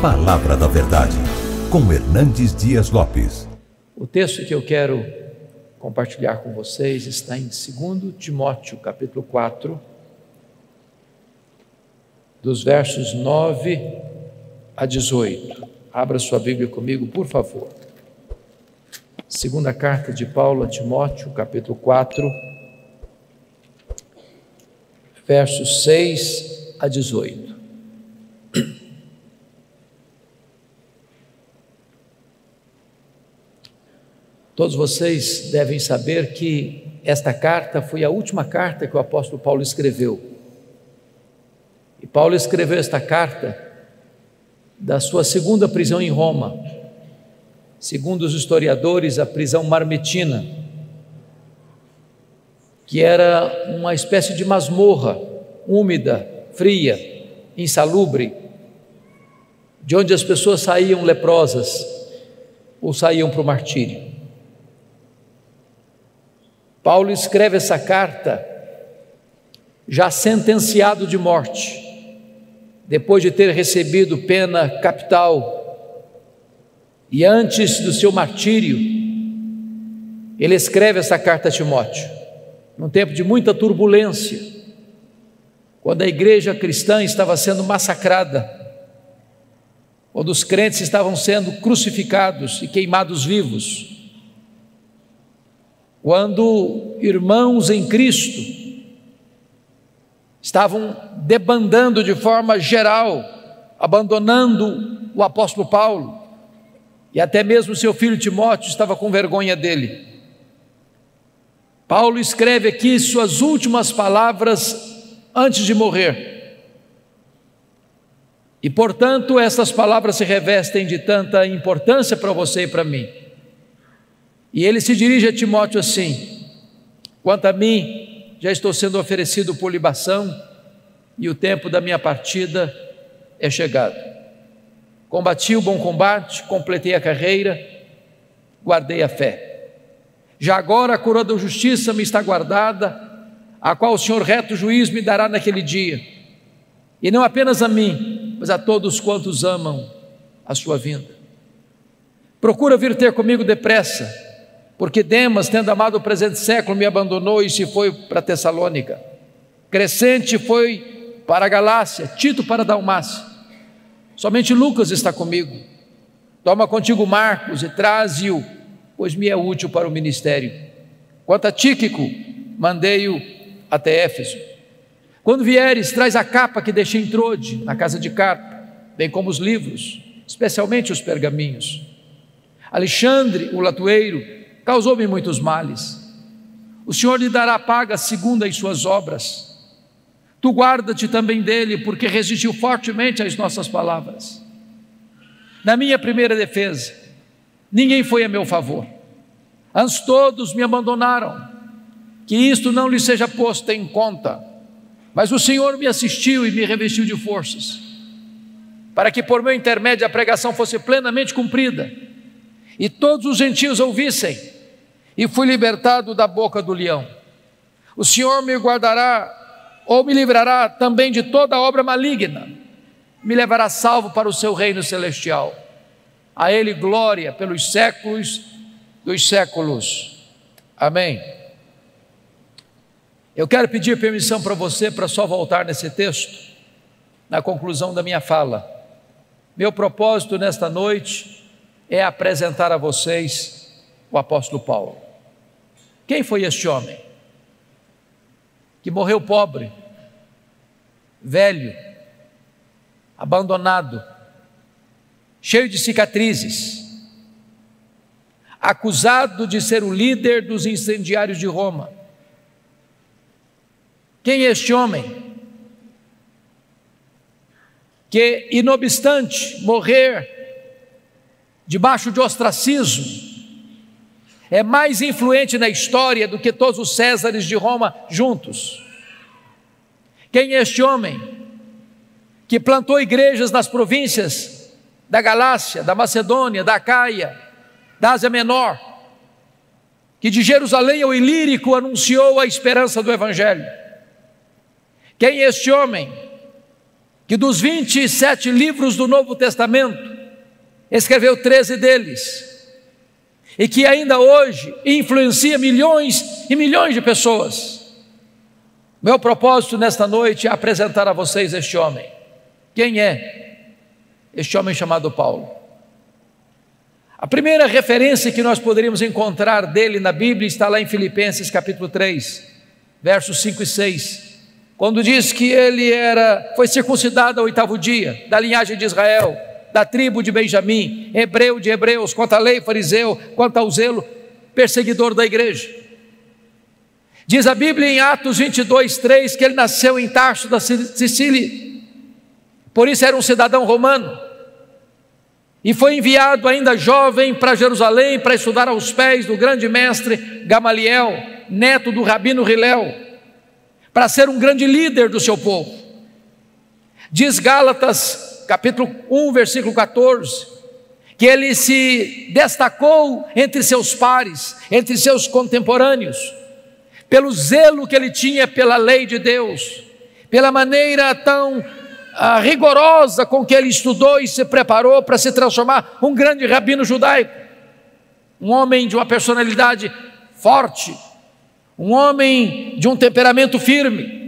Palavra da Verdade, com Hernandes Dias Lopes. O texto que eu quero compartilhar com vocês está em 2 Timóteo, capítulo 4, dos versos 9 a 18. Abra sua Bíblia comigo, por favor. Segunda carta de Paulo a Timóteo, capítulo 4, versos 6 a 18. Todos vocês devem saber que esta carta foi a última carta que o apóstolo Paulo escreveu. E Paulo escreveu esta carta da sua segunda prisão em Roma. Segundo os historiadores, a prisão marmetina, que era uma espécie de masmorra, úmida, fria, insalubre, de onde as pessoas saíam leprosas ou saíam para o martírio. Paulo escreve essa carta já sentenciado de morte, depois de ter recebido pena capital, e antes do seu martírio, ele escreve essa carta a Timóteo, num tempo de muita turbulência, quando a igreja cristã estava sendo massacrada, quando os crentes estavam sendo crucificados e queimados vivos, quando irmãos em Cristo estavam debandando de forma geral, abandonando o apóstolo Paulo, e até mesmo seu filho Timóteo estava com vergonha dele. Paulo escreve aqui suas últimas palavras antes de morrer, e portanto essas palavras se revestem de tanta importância para você e para mim. E ele se dirige a Timóteo assim: quanto a mim, já estou sendo oferecido por libação, e o tempo da minha partida é chegado. Combati o bom combate, completei a carreira, guardei a fé. Já agora a coroa da justiça me está guardada, a qual o Senhor reto juiz me dará naquele dia, e não apenas a mim, mas a todos quantos amam a sua vinda. Procura vir ter comigo depressa, porque Demas, tendo amado o presente século, me abandonou e se foi para Tessalônica. Crescente foi para a Galácia, Tito para a Dalmácia. Somente Lucas está comigo. Toma contigo Marcos e traze-o, pois me é útil para o ministério. Quanto a Tíquico, mandei-o até Éfeso. Quando vieres, traz a capa que deixei em Trode, na casa de Carpo, bem como os livros, especialmente os pergaminhos. Alexandre, o latoeiro, causou-me muitos males. O Senhor lhe dará paga segundo as suas obras. Tu guarda-te também dele, porque resistiu fortemente às nossas palavras. Na minha primeira defesa, ninguém foi a meu favor. Antes todos me abandonaram. Que isto não lhe seja posto em conta. Mas o Senhor me assistiu e me revestiu de forças, para que por meu intermédio a pregação fosse plenamente cumprida, e todos os gentios ouvissem, e fui libertado da boca do leão. O Senhor me guardará, ou me livrará também de toda obra maligna, me levará salvo para o seu reino celestial. A Ele glória pelos séculos dos séculos. Amém. Eu quero pedir permissão para você para só voltar nesse texto, na conclusão da minha fala. Meu propósito nesta noite é apresentar a vocês o apóstolo Paulo. Quem foi este homem que morreu pobre, velho, abandonado, cheio de cicatrizes, acusado de ser o líder dos incendiários de Roma? Quem é este homem que, inobstante morrer debaixo de ostracismo, é mais influente na história do que todos os Césares de Roma juntos? Quem é este homem que plantou igrejas nas províncias da Galácia, da Macedônia, da Acaia, da Ásia Menor, que de Jerusalém ao Ilírico anunciou a esperança do Evangelho? Quem é este homem que dos 27 livros do Novo Testamento, escreveu 13 deles, e que ainda hoje influencia milhões e milhões de pessoas. Meu propósito nesta noite é apresentar a vocês este homem. Quem é este homem chamado Paulo? A primeira referência que nós poderíamos encontrar dele na Bíblia está lá em Filipenses capítulo 3, versos 5 e 6, quando diz que ele foi circuncidado ao 8º dia, da linhagem de Israel, da tribo de Benjamim, hebreu de hebreus, quanto à lei, fariseu, quanto ao zelo, perseguidor da igreja. Diz a Bíblia em Atos 22, 3, que ele nasceu em Tarso da Sicília, por isso era um cidadão romano, e foi enviado ainda jovem para Jerusalém para estudar aos pés do grande mestre Gamaliel, neto do rabino Hilel, para ser um grande líder do seu povo. Diz Gálatas capítulo 1, versículo 14, que ele se destacou entre seus pares, entre seus contemporâneos, pelo zelo que ele tinha pela lei de Deus, pela maneira tão rigorosa com que ele estudou e se preparou para se transformar um grande rabino judaico, um homem de uma personalidade forte, um homem de um temperamento firme,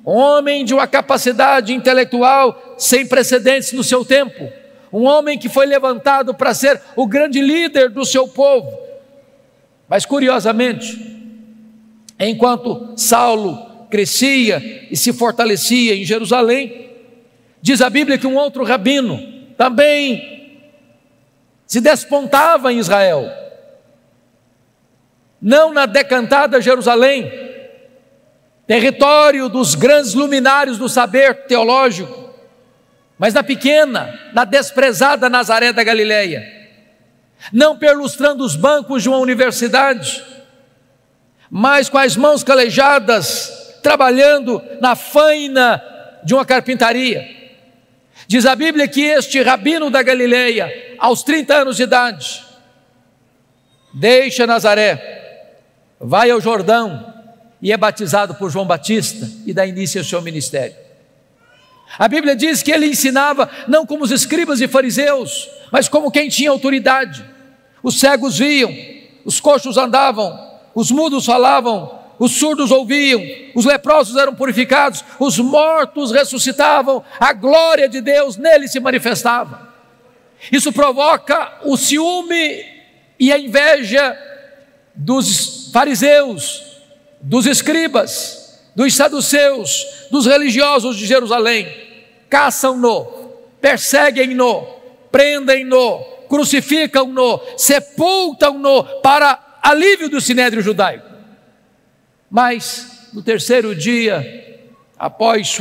um homem de uma capacidade intelectual sem precedentes no seu tempo, um homem que foi levantado para ser o grande líder do seu povo. Mas curiosamente, enquanto Saulo crescia e se fortalecia em Jerusalém, diz a Bíblia que um outro rabino também se despontava em Israel, não na decantada Jerusalém, território dos grandes luminários do saber teológico, mas na pequena, na desprezada Nazaré da Galileia, não perlustrando os bancos de uma universidade, mas com as mãos calejadas, trabalhando na faina de uma carpintaria. Diz a Bíblia que este rabino da Galileia, aos 30 anos de idade, deixa Nazaré, vai ao Jordão e é batizado por João Batista e dá início ao seu ministério. A Bíblia diz que ele ensinava não como os escribas e fariseus, mas como quem tinha autoridade. Os cegos viam, os coxos andavam, os mudos falavam, os surdos ouviam, os leprosos eram purificados, os mortos ressuscitavam, a glória de Deus nele se manifestava. Isso provoca o ciúme e a inveja dos fariseus, dos escribas, dos saduceus, dos religiosos de Jerusalém. Caçam-no, perseguem-no, prendem-no, crucificam-no, sepultam-no para alívio do sinédrio judaico. Mas no terceiro dia, após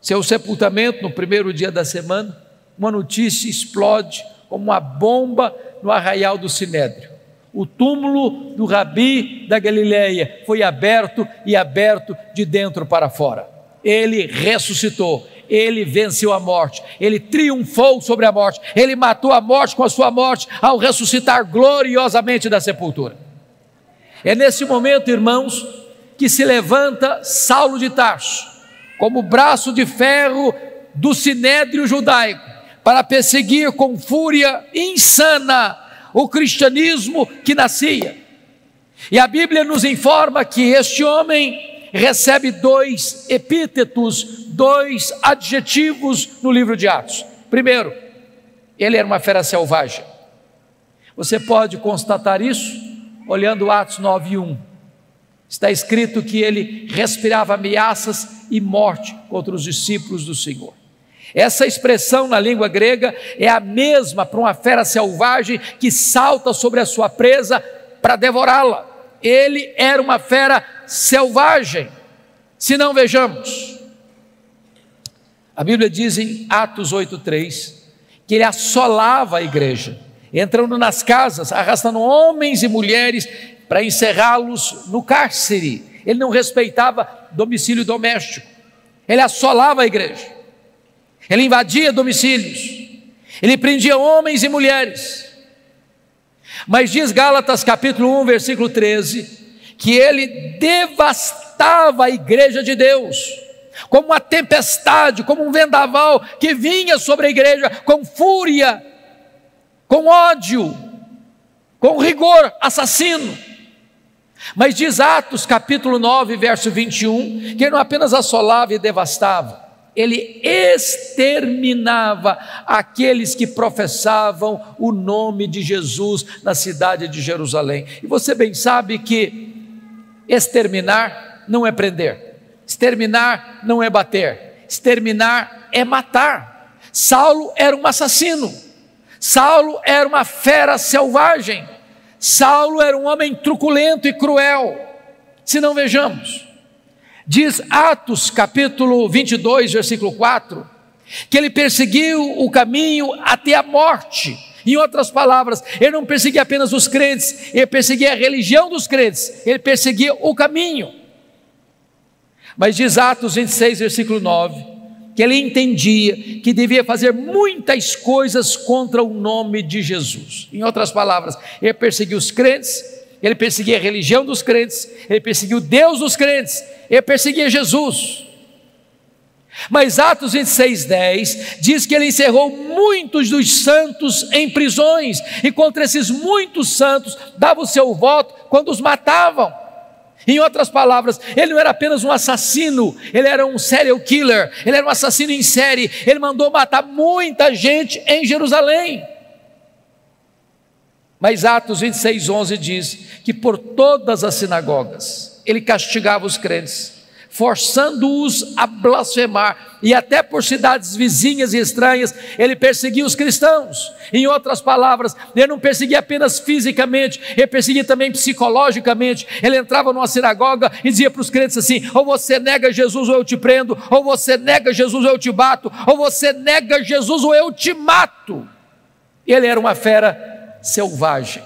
seu sepultamento, no primeiro dia da semana, uma notícia explode como uma bomba no arraial do sinédrio. O túmulo do Rabi da Galileia foi aberto e aberto de dentro para fora. Ele ressuscitou, ele venceu a morte, ele triunfou sobre a morte, ele matou a morte com a sua morte ao ressuscitar gloriosamente da sepultura. É nesse momento, irmãos, que se levanta Saulo de Tarso, como braço de ferro do sinédrio judaico, para perseguir com fúria insana o cristianismo que nascia. E a Bíblia nos informa que este homem recebe 2 epítetos, 2 adjetivos no livro de Atos. Primeiro, ele era uma fera selvagem. Você pode constatar isso olhando Atos 9:1, está escrito que ele respirava ameaças e morte contra os discípulos do Senhor. Essa expressão na língua grega é a mesma para uma fera selvagem que salta sobre a sua presa para devorá-la. Ele era uma fera selvagem. Se não, vejamos, a Bíblia diz em Atos 8:3 que ele assolava a igreja, entrando nas casas, arrastando homens e mulheres para encerrá-los no cárcere. Ele não respeitava domicílio doméstico, ele assolava a igreja, ele invadia domicílios, ele prendia homens e mulheres. Mas diz Gálatas capítulo 1, versículo 13, que ele devastava a igreja de Deus, como uma tempestade, como um vendaval que vinha sobre a igreja com fúria, com ódio, com rigor assassino. Mas diz Atos capítulo 9, verso 21, que ele não apenas assolava e devastava, ele exterminava aqueles que professavam o nome de Jesus na cidade de Jerusalém. E você bem sabe que exterminar não é prender, exterminar não é bater, exterminar é matar. Saulo era um assassino, Saulo era uma fera selvagem, Saulo era um homem truculento e cruel. Se não, vejamos, diz Atos capítulo 22, versículo 4, que ele perseguiu o caminho até a morte. Em outras palavras, ele não perseguia apenas os crentes, ele perseguia a religião dos crentes, ele perseguia o caminho. Mas diz Atos 26, versículo 9, que ele entendia que devia fazer muitas coisas contra o nome de Jesus. Em outras palavras, ele perseguia os crentes, ele perseguia a religião dos crentes, ele perseguia o Deus dos crentes, ele perseguia Jesus. Mas Atos 26, 10 diz que ele encerrou muitos dos santos em prisões, e contra esses muitos santos dava o seu voto quando os matavam. Em outras palavras, ele não era apenas um assassino, ele era um serial killer, ele era um assassino em série, ele mandou matar muita gente em Jerusalém. Mas Atos 26, 11 diz que por todas as sinagogas ele castigava os crentes, forçando-os a blasfemar, e até por cidades vizinhas e estranhas ele perseguia os cristãos. Em outras palavras, ele não perseguia apenas fisicamente, ele perseguia também psicologicamente. Ele entrava numa sinagoga e dizia para os crentes assim: ou você nega Jesus ou eu te prendo, ou você nega Jesus ou eu te bato, ou você nega Jesus ou eu te mato. Ele era uma fera selvagem.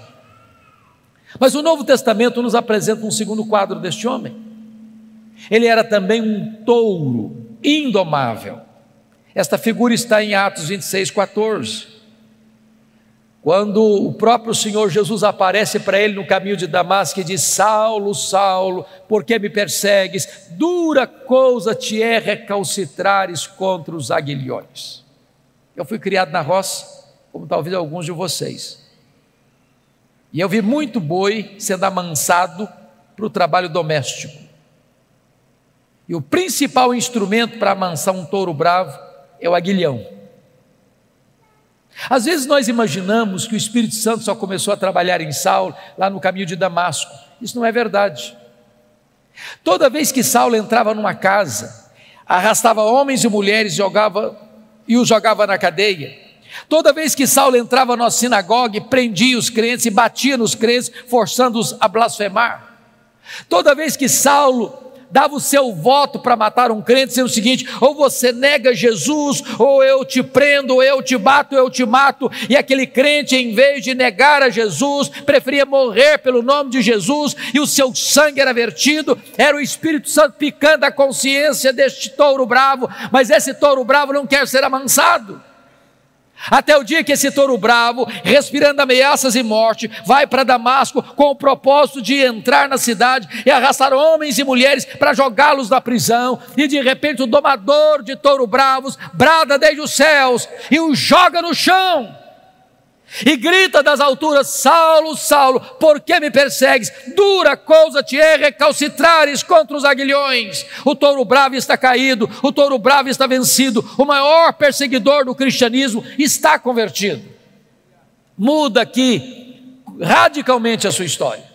Mas o Novo Testamento nos apresenta um segundo quadro deste homem. Ele era também um touro indomável. Esta figura está em Atos 26, 14. Quando o próprio Senhor Jesus aparece para ele no caminho de Damasco e diz: Saulo, Saulo, por que me persegues? Dura coisa te é recalcitrares contra os aguilhões. Eu fui criado na roça, como talvez alguns de vocês, e eu vi muito boi sendo amansado para o trabalho doméstico. E o principal instrumento para amansar um touro bravo é o aguilhão. Às vezes nós imaginamos que o Espírito Santo só começou a trabalhar em Saulo lá no caminho de Damasco. Isso não é verdade. Toda vez que Saulo entrava numa casa, arrastava homens e mulheres e os jogava na cadeia. Toda vez que Saulo entrava na sinagoga, prendia os crentes e batia nos crentes, forçando-os a blasfemar. Toda vez que Saulo dava o seu voto para matar um crente, dizendo o seguinte: ou você nega Jesus, ou eu te prendo, ou eu te bato, ou eu te mato. E aquele crente, em vez de negar a Jesus, preferia morrer pelo nome de Jesus, e o seu sangue era vertido. Era o Espírito Santo picando a consciência deste touro bravo, mas esse touro bravo não quer ser amansado. Até o dia que esse touro bravo, respirando ameaças e morte, vai para Damasco com o propósito de entrar na cidade e arrastar homens e mulheres para jogá-los na prisão. E de repente o domador de touro bravos brada desde os céus e o joga no chão e grita das alturas: Saulo, Saulo, por que me persegues? Dura coisa te é recalcitrares contra os aguilhões. O touro bravo está caído, o touro bravo está vencido, o maior perseguidor do cristianismo está convertido. Muda aqui radicalmente a sua história,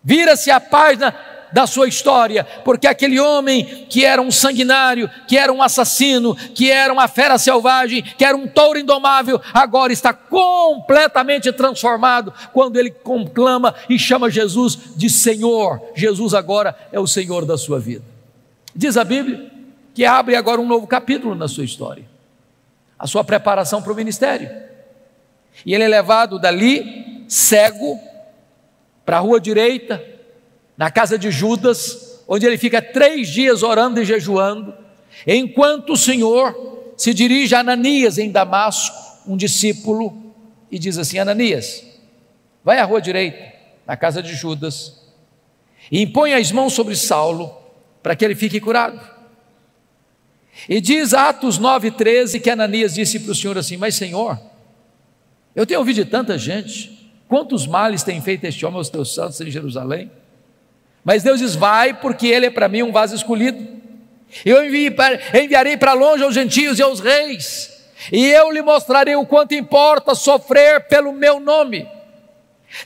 vira-se a página da sua história, porque aquele homem que era um sanguinário, que era um assassino, que era uma fera selvagem, que era um touro indomável, agora está completamente transformado quando ele conclama e chama Jesus de Senhor. Jesus agora é o Senhor da sua vida. Diz a Bíblia que abre agora um novo capítulo na sua história, a sua preparação para o ministério. E ele é levado dali cego para a rua direita, na casa de Judas, onde ele fica 3 dias orando e jejuando, enquanto o Senhor se dirige a Ananias em Damasco, um discípulo, e diz assim: Ananias, vai à rua direita, na casa de Judas, e impõe as mãos sobre Saulo, para que ele fique curado. E diz Atos 9,13 que Ananias disse para o Senhor assim: mas Senhor, eu tenho ouvido de tanta gente, quantos males tem feito este homem aos teus santos em Jerusalém? Mas Deus diz: vai, porque ele é para mim um vaso escolhido. Eu enviarei para longe aos gentios e aos reis, e eu lhe mostrarei o quanto importa sofrer pelo meu nome.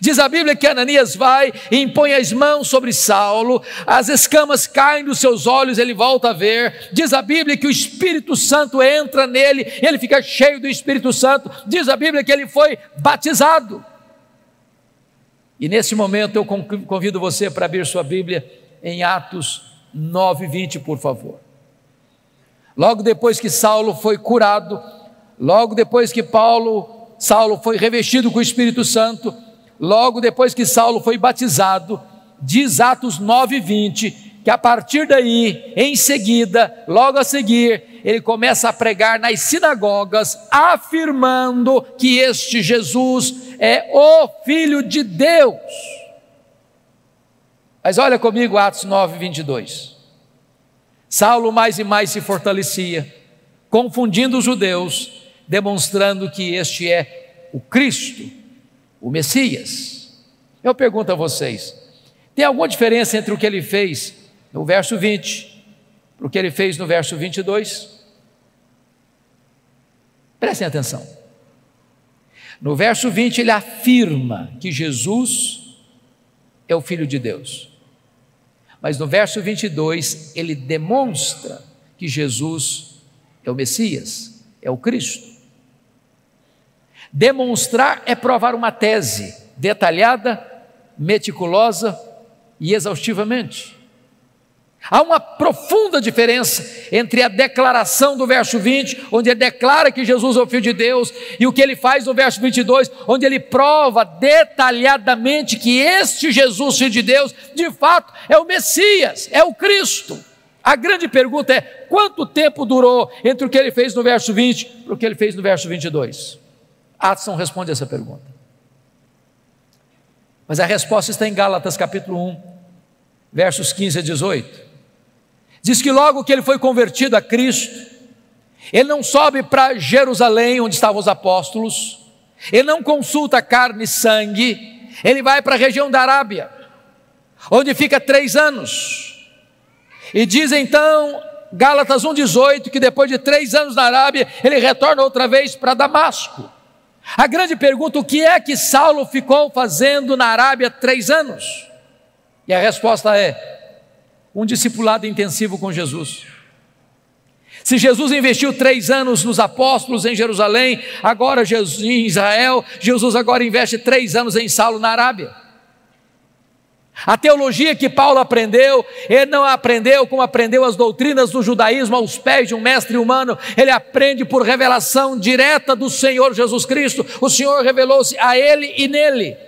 Diz a Bíblia que Ananias vai e impõe as mãos sobre Saulo, as escamas caem dos seus olhos, ele volta a ver. Diz a Bíblia que o Espírito Santo entra nele, ele fica cheio do Espírito Santo. Diz a Bíblia que ele foi batizado. E nesse momento eu convido você para abrir sua Bíblia em Atos 9:20, por favor. Logo depois que Saulo foi curado, logo depois que Saulo foi revestido com o Espírito Santo, logo depois que Saulo foi batizado, diz Atos 9:20, que a partir daí, em seguida, logo a seguir, ele começa a pregar nas sinagogas, afirmando que este Jesus é o Filho de Deus. Mas olha comigo Atos 9:22. Saulo mais e mais se fortalecia, confundindo os judeus, demonstrando que este é o Cristo, o Messias. Eu pergunto a vocês, tem alguma diferença entre o que ele fez no verso 20 para o que ele fez no verso 22? Prestem atenção. No verso 20 ele afirma que Jesus é o Filho de Deus, mas no verso 22 ele demonstra que Jesus é o Messias, é o Cristo. Demonstrar é provar uma tese detalhada, meticulosa e exaustivamente. Há uma profunda diferença entre a declaração do verso 20, onde ele declara que Jesus é o Filho de Deus, e o que ele faz no verso 22, onde ele prova detalhadamente que este Jesus, Filho de Deus, de fato é o Messias, é o Cristo. A grande pergunta é: quanto tempo durou entre o que ele fez no verso 20 e o que ele fez no verso 22? Atos não responde essa pergunta, mas a resposta está em Gálatas capítulo 1, versos 15 a 18. Diz que logo que ele foi convertido a Cristo, ele não sobe para Jerusalém, onde estavam os apóstolos, ele não consulta carne e sangue, ele vai para a região da Arábia, onde fica 3 anos, e diz então Gálatas 1,18, que depois de 3 anos na Arábia, ele retorna outra vez para Damasco. A grande pergunta: o que é que Saulo ficou fazendo na Arábia 3 anos? E a resposta é: um discipulado intensivo com Jesus. Se Jesus investiu 3 anos nos apóstolos em Jerusalém, agora em Israel, Jesus agora investe 3 anos em Saulo na Arábia. A teologia que Paulo aprendeu, ele não aprendeu como aprendeu as doutrinas do judaísmo aos pés de um mestre humano, ele aprende por revelação direta do Senhor Jesus Cristo. O Senhor revelou-se a ele e nele.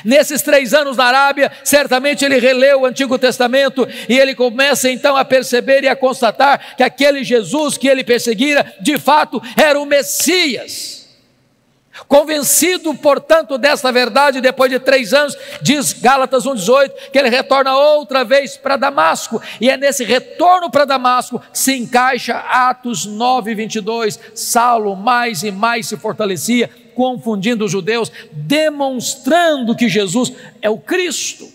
Nesses 3 anos na Arábia, certamente ele releu o Antigo Testamento e ele começa então a perceber e a constatar que aquele Jesus que ele perseguira, de fato era o Messias. Convencido, portanto, desta verdade, depois de 3 anos, diz Gálatas 1,18, que ele retorna outra vez para Damasco, e é nesse retorno para Damasco que se encaixa Atos 9:22, Saulo mais e mais se fortalecia, confundindo os judeus, demonstrando que Jesus é o Cristo. O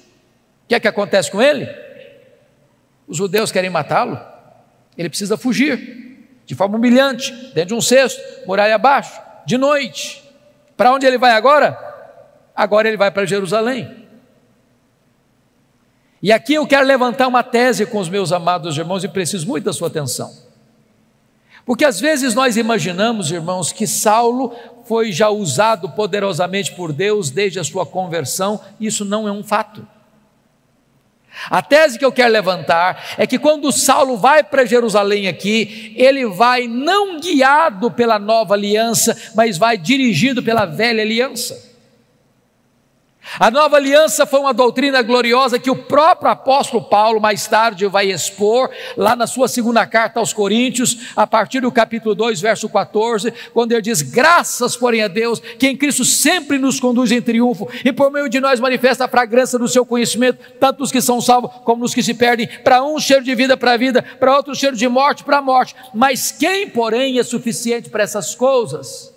que é que acontece com ele? Os judeus querem matá-lo, ele precisa fugir, de forma humilhante, dentro de um cesto, muralha abaixo, de noite. Para onde ele vai agora? Agora ele vai para Jerusalém. E aqui eu quero levantar uma tese com os meus amados irmãos e preciso muito da sua atenção. Porque às vezes nós imaginamos, irmãos, que Saulo foi já usado poderosamente por Deus desde a sua conversão. Isso não é um fato. A tese que eu quero levantar é que quando Saulo vai para Jerusalém aqui, ele vai não guiado pela nova aliança, mas vai dirigido pela velha aliança. A nova aliança foi uma doutrina gloriosa que o próprio apóstolo Paulo mais tarde vai expor lá na sua segunda carta aos Coríntios, a partir do capítulo 2, verso 14, quando ele diz: graças, porém, a Deus, que em Cristo sempre nos conduz em triunfo, e por meio de nós manifesta a fragrância do seu conhecimento, tanto nos que são salvos como nos que se perdem. Para um cheiro de vida para a vida, para outro cheiro de morte para a morte. Mas quem, porém, é suficiente para essas coisas?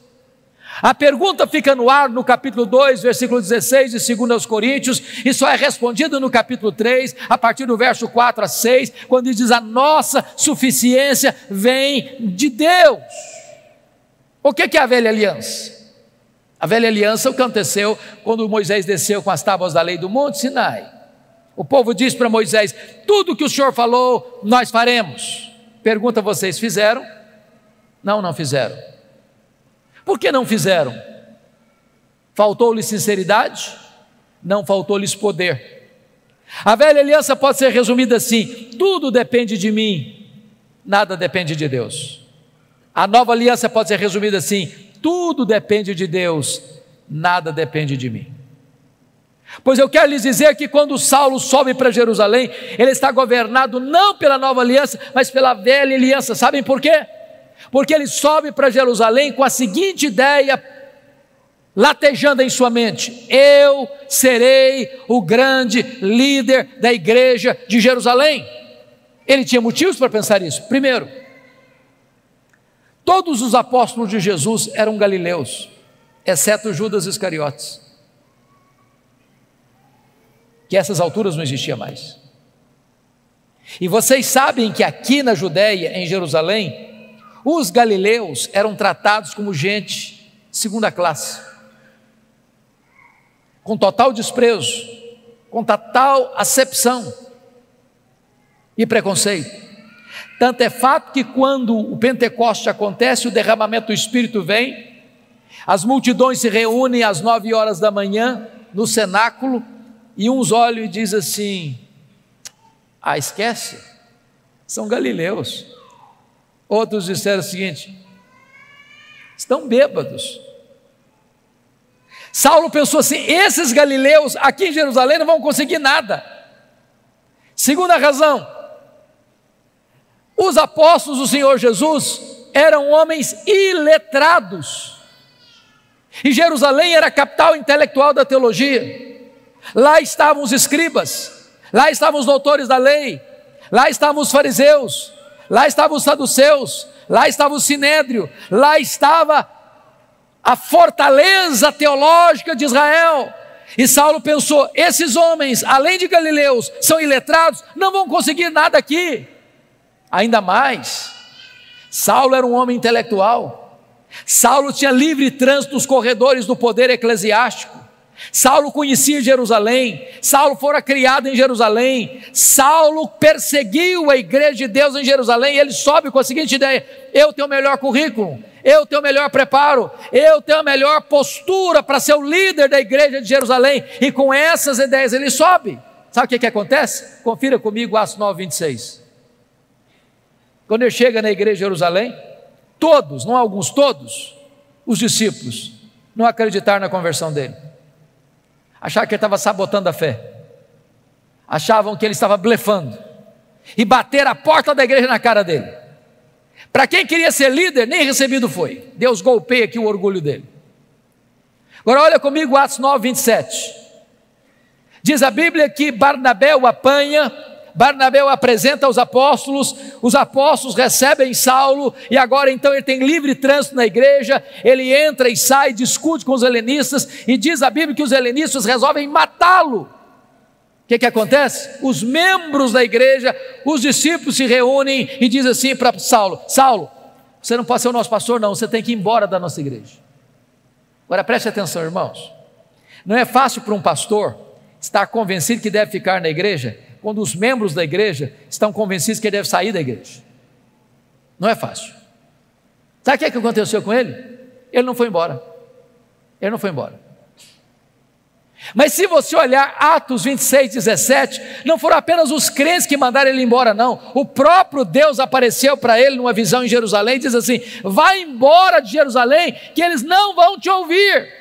A pergunta fica no ar no capítulo 2, versículo 16 de 2 Coríntios, e só é respondida no capítulo 3, a partir do verso 4 a 6, quando diz: a nossa suficiência vem de Deus. O que é a velha aliança? A velha aliança é o que aconteceu quando Moisés desceu com as tábuas da lei do Monte Sinai. O povo disse para Moisés: tudo que o Senhor falou, nós faremos. Pergunta: vocês fizeram? Não, não fizeram. Por que não fizeram? Faltou-lhes sinceridade? Não, faltou-lhes poder. A velha aliança pode ser resumida assim: tudo depende de mim, nada depende de Deus. A nova aliança pode ser resumida assim: tudo depende de Deus, nada depende de mim. Pois eu quero lhes dizer que quando Saulo sobe para Jerusalém, ele está governado não pela nova aliança, mas pela velha aliança. Sabem por quê? Porque ele sobe para Jerusalém com a seguinte ideia latejando em sua mente: eu serei o grande líder da igreja de Jerusalém. Ele tinha motivos para pensar isso. Primeiro, todos os apóstolos de Jesus eram galileus, exceto Judas Iscariotes, que a essas alturas não existia mais. E vocês sabem que aqui na Judéia, em Jerusalém, os galileus eram tratados como gente segunda classe, com total desprezo, com total acepção e preconceito. Tanto é fato que quando o Pentecoste acontece, o derramamento do Espírito vem, as multidões se reúnem às 9 horas da manhã no cenáculo, e uns olham e dizem assim: ah, esquece, são galileus. Outros disseram o seguinte: estão bêbados. Saulo pensou assim: esses galileus aqui em Jerusalém não vão conseguir nada. Segunda razão: os apóstolos do Senhor Jesus eram homens iletrados, e Jerusalém era a capital intelectual da teologia. Lá estavam os escribas, lá estavam os doutores da lei, lá estavam os fariseus, lá estavam os saduceus, lá estava o sinédrio, lá estava a fortaleza teológica de Israel. E Saulo pensou: esses homens, além de galileus, são iletrados, não vão conseguir nada aqui. Ainda mais, Saulo era um homem intelectual. Saulo tinha livre trânsito nos corredores do poder eclesiástico. Saulo conhecia Jerusalém, Saulo fora criado em Jerusalém, Saulo perseguiu a igreja de Deus em Jerusalém, e ele sobe com a seguinte ideia: eu tenho o melhor currículo, eu tenho o melhor preparo, eu tenho a melhor postura para ser o líder da igreja de Jerusalém, e com essas ideias ele sobe. Sabe o que acontece? Confira comigo Atos 9, 26. Quando ele chega na igreja de Jerusalém, todos, não alguns, todos, os discípulos não acreditaram na conversão dele. Achavam que ele estava sabotando a fé, achavam que ele estava blefando, e bateram a porta da igreja na cara dele. Para quem queria ser líder, nem recebido foi. Deus golpeia aqui o orgulho dele. Agora olha comigo Atos 9, 27. Diz a Bíblia que Barnabé o apanha, Barnabé o apresenta aos apóstolos, os apóstolos recebem Saulo, e agora então ele tem livre trânsito na igreja, ele entra e sai, discute com os helenistas, e diz a Bíblia que os helenistas resolvem matá-lo. O que acontece? Os membros da igreja, os discípulos se reúnem e dizem assim para Saulo: Saulo, você não pode ser o nosso pastor não, você tem que ir embora da nossa igreja. Agora preste atenção, irmãos, não é fácil para um pastor estar convencido que deve ficar na igreja, quando os membros da igreja estão convencidos que ele deve sair da igreja. Não é fácil. Sabe o que aconteceu com ele? Ele não foi embora. Ele não foi embora. Mas se você olhar Atos 26, 17, não foram apenas os crentes que mandaram ele embora, não. O próprio Deus apareceu para ele numa visão em Jerusalém e diz assim: vai embora de Jerusalém, que eles não vão te ouvir.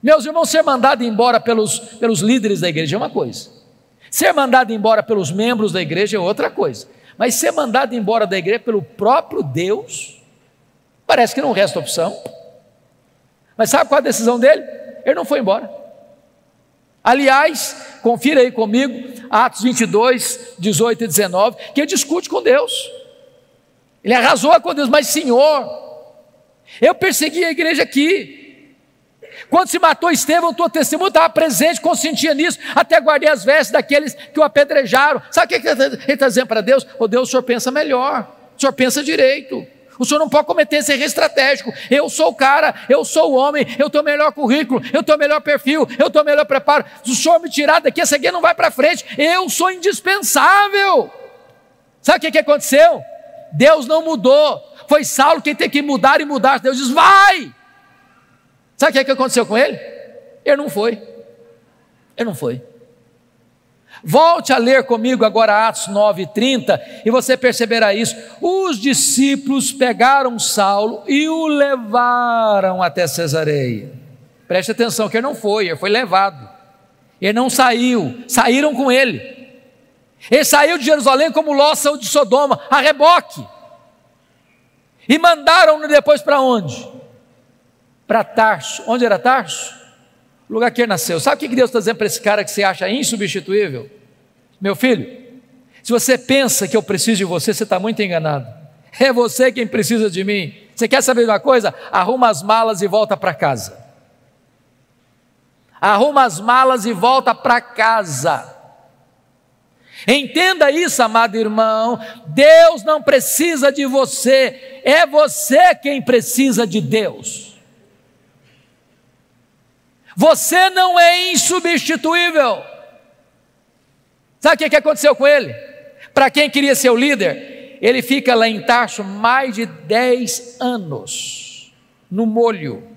Meus irmãos, ser mandado embora pelos líderes da igreja é uma coisa, ser mandado embora pelos membros da igreja é outra coisa, mas ser mandado embora da igreja pelo próprio Deus, parece que não resta opção. Mas sabe qual a decisão dele? Ele não foi embora. Aliás, confira aí comigo, Atos 22, 18 e 19, que ele discute com Deus. Ele arrasou com Deus, mas Senhor, eu persegui a igreja aqui. Quando se matou Estevão, o teu testemunho estava presente, consentia nisso, até guardei as vestes daqueles que o apedrejaram. Sabe o que ele está dizendo para Deus? Oh Deus, o Senhor pensa melhor, o Senhor pensa direito. O senhor não pode cometer esse erro estratégico. Eu sou o cara, eu sou o homem, eu tenho o melhor currículo, eu tenho o melhor perfil, eu tenho o melhor preparo. Se o senhor me tirar daqui, essa guia não vai para frente. Eu sou indispensável. Sabe o que aconteceu? Deus não mudou. Foi Saulo quem tem que mudar e mudar. Deus diz, vai. Sabe o que aconteceu com ele? Ele não foi. Ele não foi. Volte a ler comigo agora Atos 9:30 e você perceberá isso. Os discípulos pegaram Saulo e o levaram até Cesareia. Preste atenção que ele não foi, ele foi levado. Ele não saiu, saíram com ele. Ele saiu de Jerusalém como Ló saiu de Sodoma, a reboque. E mandaram-no depois para onde? Para Tarso. Onde era Tarso? O lugar que ele nasceu. Sabe o que Deus está dizendo para esse cara que você acha insubstituível? Meu filho, se você pensa que eu preciso de você, você está muito enganado. É você quem precisa de mim. Você quer saber de uma coisa? Arruma as malas e volta para casa. Arruma as malas e volta para casa. Entenda isso, amado irmão. Deus não precisa de você, é você quem precisa de Deus. Você não é insubstituível. Sabe o que aconteceu com ele? Para quem queria ser o líder, ele fica lá em Tarso mais de 10 anos, no molho,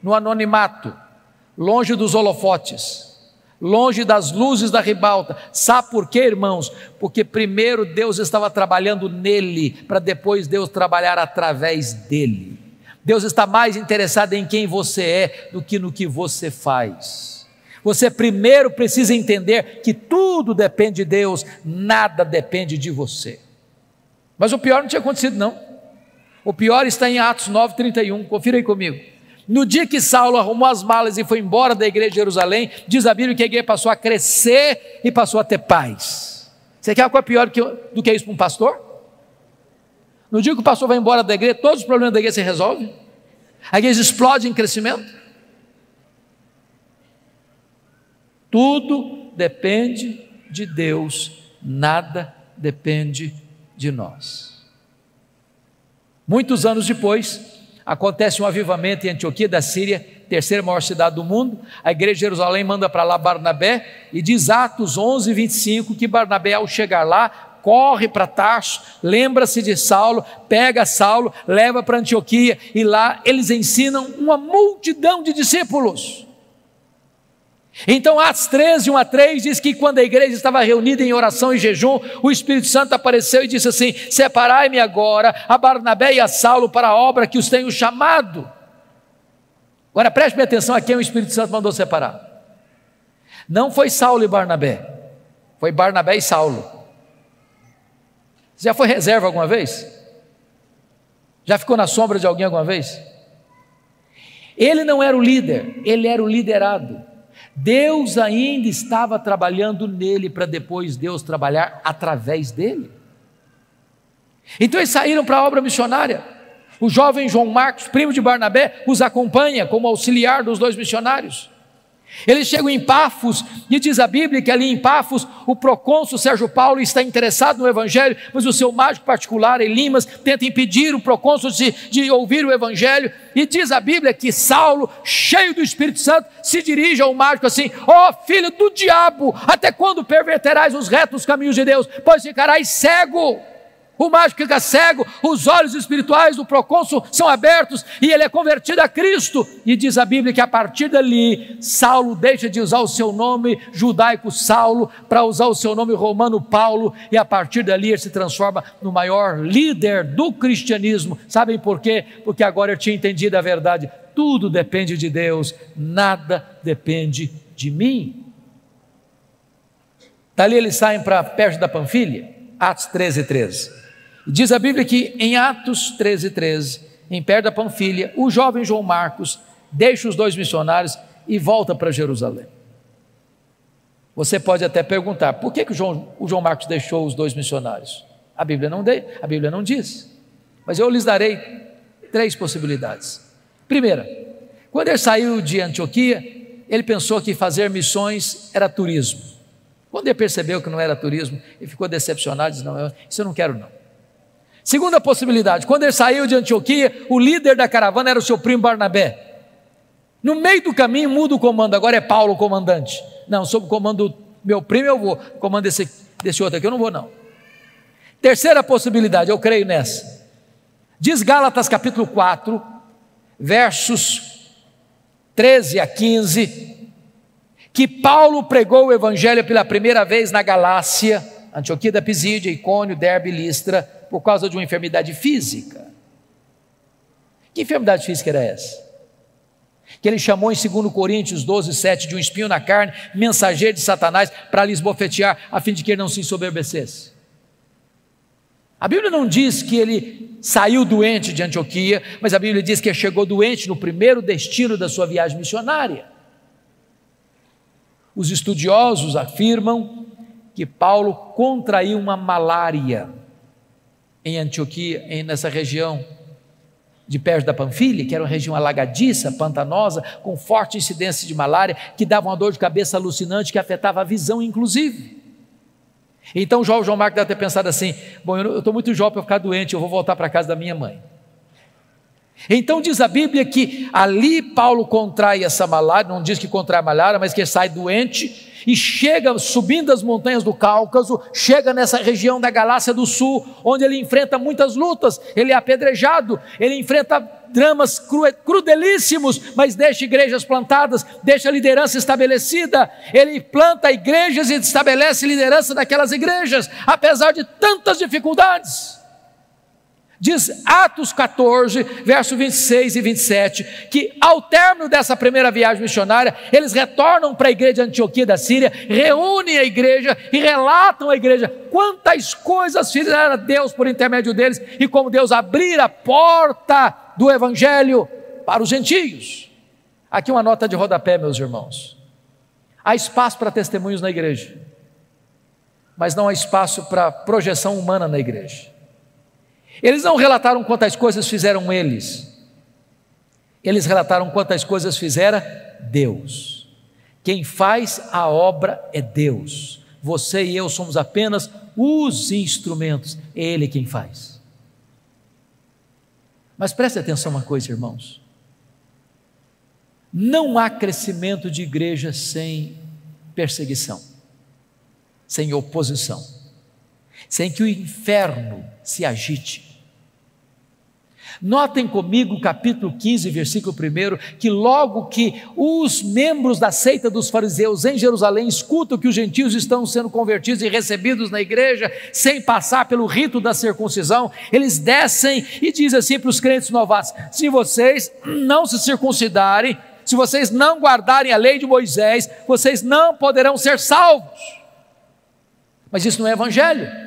no anonimato, longe dos holofotes, longe das luzes da ribalta. Sabe por quê, irmãos? Porque primeiro Deus estava trabalhando nele, para depois Deus trabalhar através dele. Deus está mais interessado em quem você é do que no que você faz. Você primeiro precisa entender que tudo depende de Deus, nada depende de você. Mas o pior não tinha acontecido não. O pior está em Atos 9:31, confira aí comigo. No dia que Saulo arrumou as malas e foi embora da igreja de Jerusalém, diz a Bíblia que a igreja passou a crescer e passou a ter paz. Você quer uma coisa pior do que isso para um pastor? No dia que o pastor vai embora da igreja, todos os problemas da igreja se resolvem. A igreja explode em crescimento. Tudo depende de Deus, nada depende de nós. Muitos anos depois, acontece um avivamento em Antioquia da Síria, terceira maior cidade do mundo. A igreja de Jerusalém manda para lá Barnabé, e diz Atos 11:25 que Barnabé, ao chegar lá, corre para Tarso, lembra-se de Saulo, pega Saulo, leva para Antioquia, e lá eles ensinam uma multidão de discípulos. Então Atos 13:1-3 diz que quando a igreja estava reunida em oração e jejum, o Espírito Santo apareceu e disse assim: separai-me agora a Barnabé e a Saulo para a obra que os tenho chamado. Agora preste atenção a quem o Espírito Santo mandou separar. Não foi Saulo e Barnabé, foi Barnabé e Saulo. Você já foi reserva alguma vez? Já ficou na sombra de alguém alguma vez? Ele não era o líder, ele era o liderado. Deus ainda estava trabalhando nele para depois Deus trabalhar através dele. Então eles saíram para a obra missionária. O jovem João Marcos, primo de Barnabé, os acompanha como auxiliar dos dois missionários. Eles chegam em Pafos, e diz a Bíblia que ali em Pafos o procônsul Sérgio Paulo está interessado no evangelho, mas o seu mágico particular Elimas tenta impedir o procônsul de ouvir o evangelho, e diz a Bíblia que Saulo, cheio do Espírito Santo, se dirige ao mágico assim: ó filho do diabo, até quando perverterás os retos caminhos de Deus, pois ficarás cego? O mágico fica cego, os olhos espirituais do procônsul são abertos e ele é convertido a Cristo. E diz a Bíblia que a partir dali, Saulo deixa de usar o seu nome judaico Saulo para usar o seu nome romano Paulo, e a partir dali ele se transforma no maior líder do cristianismo. Sabem por quê? Porque agora ele tinha entendido a verdade. Tudo depende de Deus, nada depende de mim. Dali eles saem para perto da Panfilha, Atos 13:13. Diz a Bíblia que em Atos 13:13, em perto da Panfilha, o jovem João Marcos deixa os 2 missionários e volta para Jerusalém. Você pode até perguntar, por que o João Marcos deixou os 2 missionários? A Bíblia não diz, mas eu lhes darei 3 possibilidades. Primeira, quando ele saiu de Antioquia, ele pensou que fazer missões era turismo. Quando ele percebeu que não era turismo, ele ficou decepcionado e disse, não, isso eu não quero não. Segunda possibilidade, quando ele saiu de Antioquia, o líder da caravana era o seu primo Barnabé. No meio do caminho muda o comando, agora é Paulo o comandante. Não, sob o comando do meu primo eu vou, o comando desse outro aqui eu não vou não. Terceira possibilidade, eu creio nessa. Diz Gálatas capítulo 4, versos 13 a 15, que Paulo pregou o evangelho pela primeira vez na Galácia, Antioquia da Pisídia, Icônio, Derbe e Listra, por causa de uma enfermidade física. Que enfermidade física era essa? Que ele chamou em 2 Coríntios 12:7 de um espinho na carne, mensageiro de Satanás, para lhes bofetear, a fim de que ele não se ensoberbecesse. A Bíblia não diz que ele saiu doente de Antioquia, mas a Bíblia diz que ele chegou doente no primeiro destino da sua viagem missionária. Os estudiosos afirmam que Paulo contraiu uma malária em Antioquia, nessa região de perto da Panfilha, que era uma região alagadiça, pantanosa, com forte incidência de malária, que dava uma dor de cabeça alucinante, que afetava a visão inclusive. Então João Marcos deve ter pensado assim, bom, eu estou muito jovem para ficar doente, eu vou voltar para a casa da minha mãe. Então diz a Bíblia que ali Paulo contrai essa malária, não diz que contrai a malária, mas que ele sai doente, e chega subindo as montanhas do Cáucaso, chega nessa região da Galácia do Sul, onde ele enfrenta muitas lutas, ele é apedrejado, ele enfrenta dramas crudelíssimos, mas deixa igrejas plantadas, deixa liderança estabelecida, ele planta igrejas e estabelece liderança daquelas igrejas, apesar de tantas dificuldades. Diz Atos 14, verso 26 e 27, que ao término dessa primeira viagem missionária, eles retornam para a igreja de Antioquia da Síria, reúnem a igreja e relatam à igreja quantas coisas fizeram Deus por intermédio deles e como Deus abrir a porta do evangelho para os gentios. Aqui uma nota de rodapé, meus irmãos. Há espaço para testemunhos na igreja, mas não há espaço para projeção humana na igreja. Eles não relataram quantas coisas fizeram eles relataram quantas coisas fizera Deus. Quem faz a obra é Deus, você e eu somos apenas os instrumentos, é Ele quem faz. Mas preste atenção uma coisa, irmãos, não há crescimento de igreja sem perseguição, sem oposição, sem que o inferno se agite. Notem comigo o capítulo 15, versículo 1, que logo que os membros da seita dos fariseus em Jerusalém escutam que os gentios estão sendo convertidos e recebidos na igreja, sem passar pelo rito da circuncisão, eles descem e dizem assim para os crentes novatos: se vocês não se circuncidarem, se vocês não guardarem a lei de Moisés, vocês não poderão ser salvos. Mas isso não é evangelho.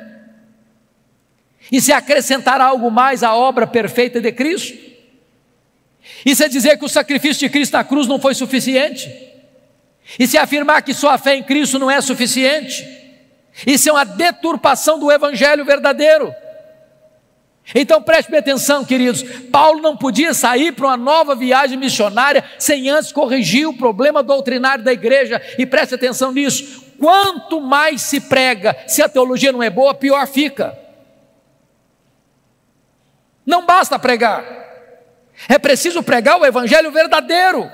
E se acrescentar algo mais à obra perfeita de Cristo? Isso é dizer que o sacrifício de Cristo na cruz não foi suficiente? E se afirmar que só a fé em Cristo não é suficiente? Isso é uma deturpação do evangelho verdadeiro. Então preste bem atenção, queridos, Paulo não podia sair para uma nova viagem missionária sem antes corrigir o problema doutrinário da igreja, e preste atenção nisso: quanto mais se prega, se a teologia não é boa, pior fica. Não basta pregar, é preciso pregar o evangelho verdadeiro.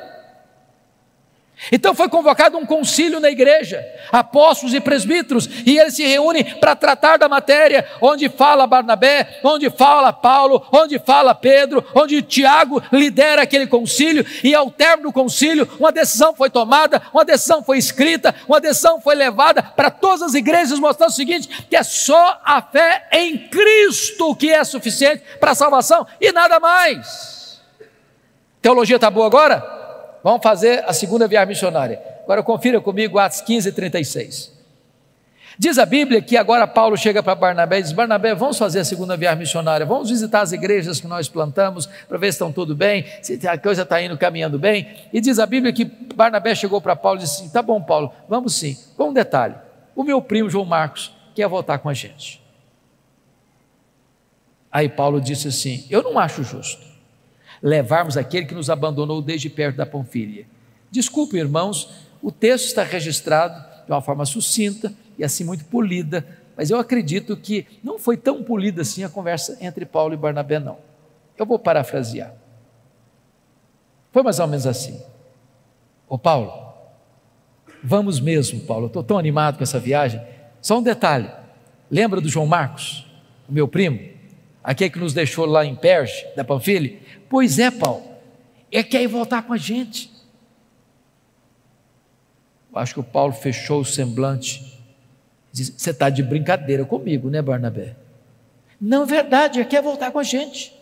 Então foi convocado um concílio na igreja, apóstolos e presbíteros, e eles se reúnem para tratar da matéria, onde fala Barnabé, onde fala Paulo, onde fala Pedro, onde Tiago lidera aquele concílio, e ao término do concílio, uma decisão foi tomada, uma decisão foi escrita, uma decisão foi levada para todas as igrejas, mostrando o seguinte, que é só a fé em Cristo que é suficiente para a salvação, e nada mais. Teologia está boa agora? Vamos fazer a segunda viagem missionária. Agora confira comigo Atos 15, 36. Diz a Bíblia que agora Paulo chega para Barnabé e diz: Barnabé, vamos fazer a segunda viagem missionária, vamos visitar as igrejas que nós plantamos, para ver se estão tudo bem, se a coisa está indo caminhando bem. E diz a Bíblia que Barnabé chegou para Paulo e disse assim: tá bom, Paulo, vamos sim. Com um detalhe, o meu primo João Marcos quer voltar com a gente. Aí Paulo disse assim: eu não acho justo levarmos aquele que nos abandonou desde perto da Panfília. Desculpe, irmãos, o texto está registrado de uma forma sucinta e assim muito polida, mas eu acredito que não foi tão polida assim a conversa entre Paulo e Barnabé, não. Eu vou parafrasear. Foi mais ou menos assim: ô Paulo, vamos mesmo, Paulo, eu estou tão animado com essa viagem. Só um detalhe, lembra do João Marcos, o meu primo, aquele que nos deixou lá em Perge, da Panfília? Pois é, Paulo, ele quer ir voltar com a gente. Eu acho que o Paulo fechou o semblante e disse: você está de brincadeira comigo, né, Barnabé? Não é verdade, ele quer voltar com a gente.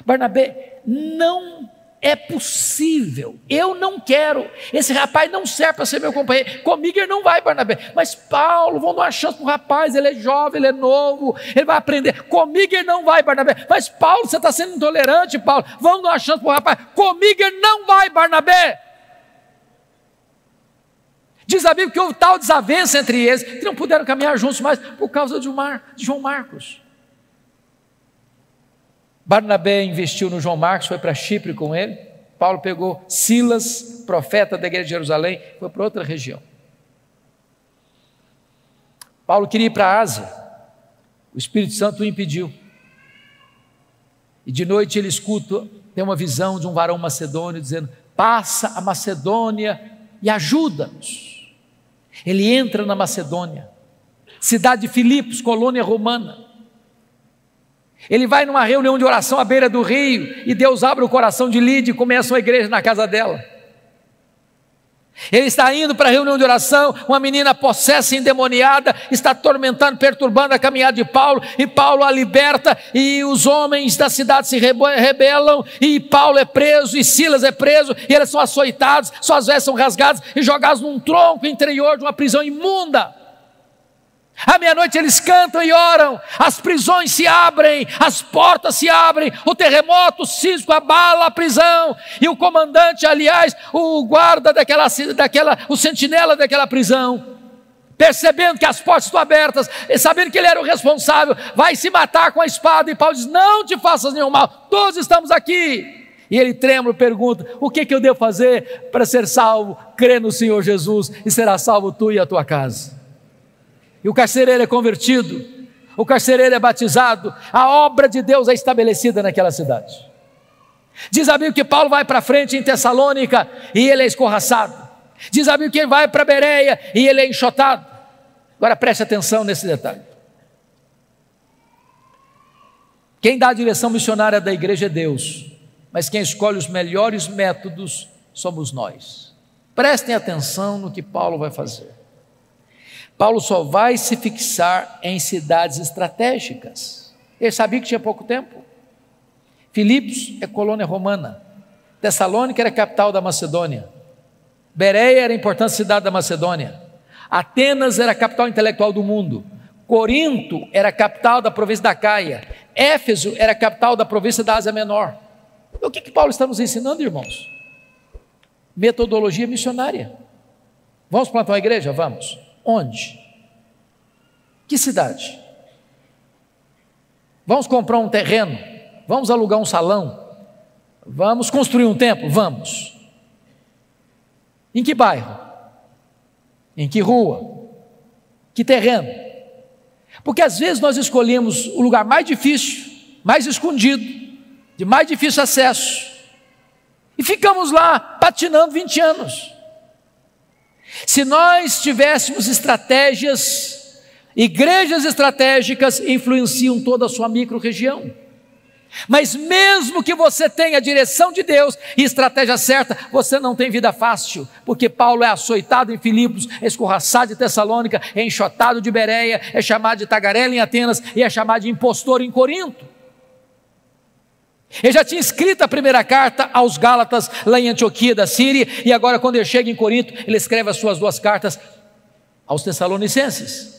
Barnabé, não é possível, eu não quero, esse rapaz não serve para ser meu companheiro, comigo ele não vai, Barnabé. Mas Paulo, vamos dar uma chance para o rapaz, ele é jovem, ele é novo, ele vai aprender. Comigo ele não vai, Barnabé. Mas Paulo, você está sendo intolerante, Paulo, vamos dar uma chance para o rapaz. Comigo ele não vai, Barnabé. Diz a Bíblia que houve tal desavença entre eles, que não puderam caminhar juntos mais, por causa de João Marcos. Barnabé investiu no João Marcos, foi para Chipre com ele. Paulo pegou Silas, profeta da igreja de Jerusalém, foi para outra região. Paulo queria ir para a Ásia, o Espírito Santo o impediu. E de noite ele escuta, tem uma visão de um varão macedônio dizendo: passa a Macedônia e ajuda-nos. Ele entra na Macedônia, cidade de Filipos, colônia romana. Ele vai numa reunião de oração à beira do rio, e Deus abre o coração de Lídia e começa uma igreja na casa dela. Ele está indo para a reunião de oração, uma menina possessa, endemoniada, está atormentando, perturbando a caminhada de Paulo, e Paulo a liberta, e os homens da cidade se rebelam, e Paulo é preso, e Silas é preso, e eles são açoitados, suas vestes são rasgadas, e jogados num tronco interior de uma prisão imunda. À meia-noite eles cantam e oram, as prisões se abrem, as portas se abrem, o terremoto sísmico abala a prisão, e o comandante, aliás, o guarda o sentinela daquela prisão, percebendo que as portas estão abertas, e sabendo que ele era o responsável, vai se matar com a espada, e Paulo diz: não te faças nenhum mal, todos estamos aqui. E ele trêmulo pergunta: o que eu devo fazer para ser salvo? Crê no Senhor Jesus e será salvo tu e a tua casa. E o carcereiro é convertido, o carcereiro é batizado, a obra de Deus é estabelecida naquela cidade. Diz a Bíblia que Paulo vai para frente em Tessalônica e ele é escorraçado. Diz a Bíblia que ele vai para Bereia e ele é enxotado. Agora preste atenção nesse detalhe. Quem dá a direção missionária da igreja é Deus, mas quem escolhe os melhores métodos somos nós. Prestem atenção no que Paulo vai fazer. Paulo só vai se fixar em cidades estratégicas. Ele sabia que tinha pouco tempo. Filipos é colônia romana, Tessalônica era a capital da Macedônia, Bereia era a importante cidade da Macedônia, Atenas era a capital intelectual do mundo, Corinto era a capital da província da Caia, Éfeso era a capital da província da Ásia Menor. O que Paulo está nos ensinando, irmãos? Metodologia missionária. Vamos plantar uma igreja? Vamos. Onde? Que cidade? Vamos comprar um terreno? Vamos alugar um salão? Vamos construir um templo? Vamos. Em que bairro? Em que rua? Que terreno? Porque às vezes nós escolhemos o lugar mais difícil, mais escondido, de mais difícil acesso, e ficamos lá patinando 20 anos. Se nós tivéssemos estratégias, igrejas estratégicas influenciam toda a sua micro-região. Mas mesmo que você tenha a direção de Deus e estratégia certa, você não tem vida fácil, porque Paulo é açoitado em Filipos, é escorraçado em Tessalônica, é enxotado de Bereia, é chamado de tagarela em Atenas e é chamado de impostor em Corinto. Ele já tinha escrito a primeira carta aos Gálatas lá em Antioquia da Síria, e agora quando ele chega em Corinto, ele escreve as suas 2 cartas aos Tessalonicenses.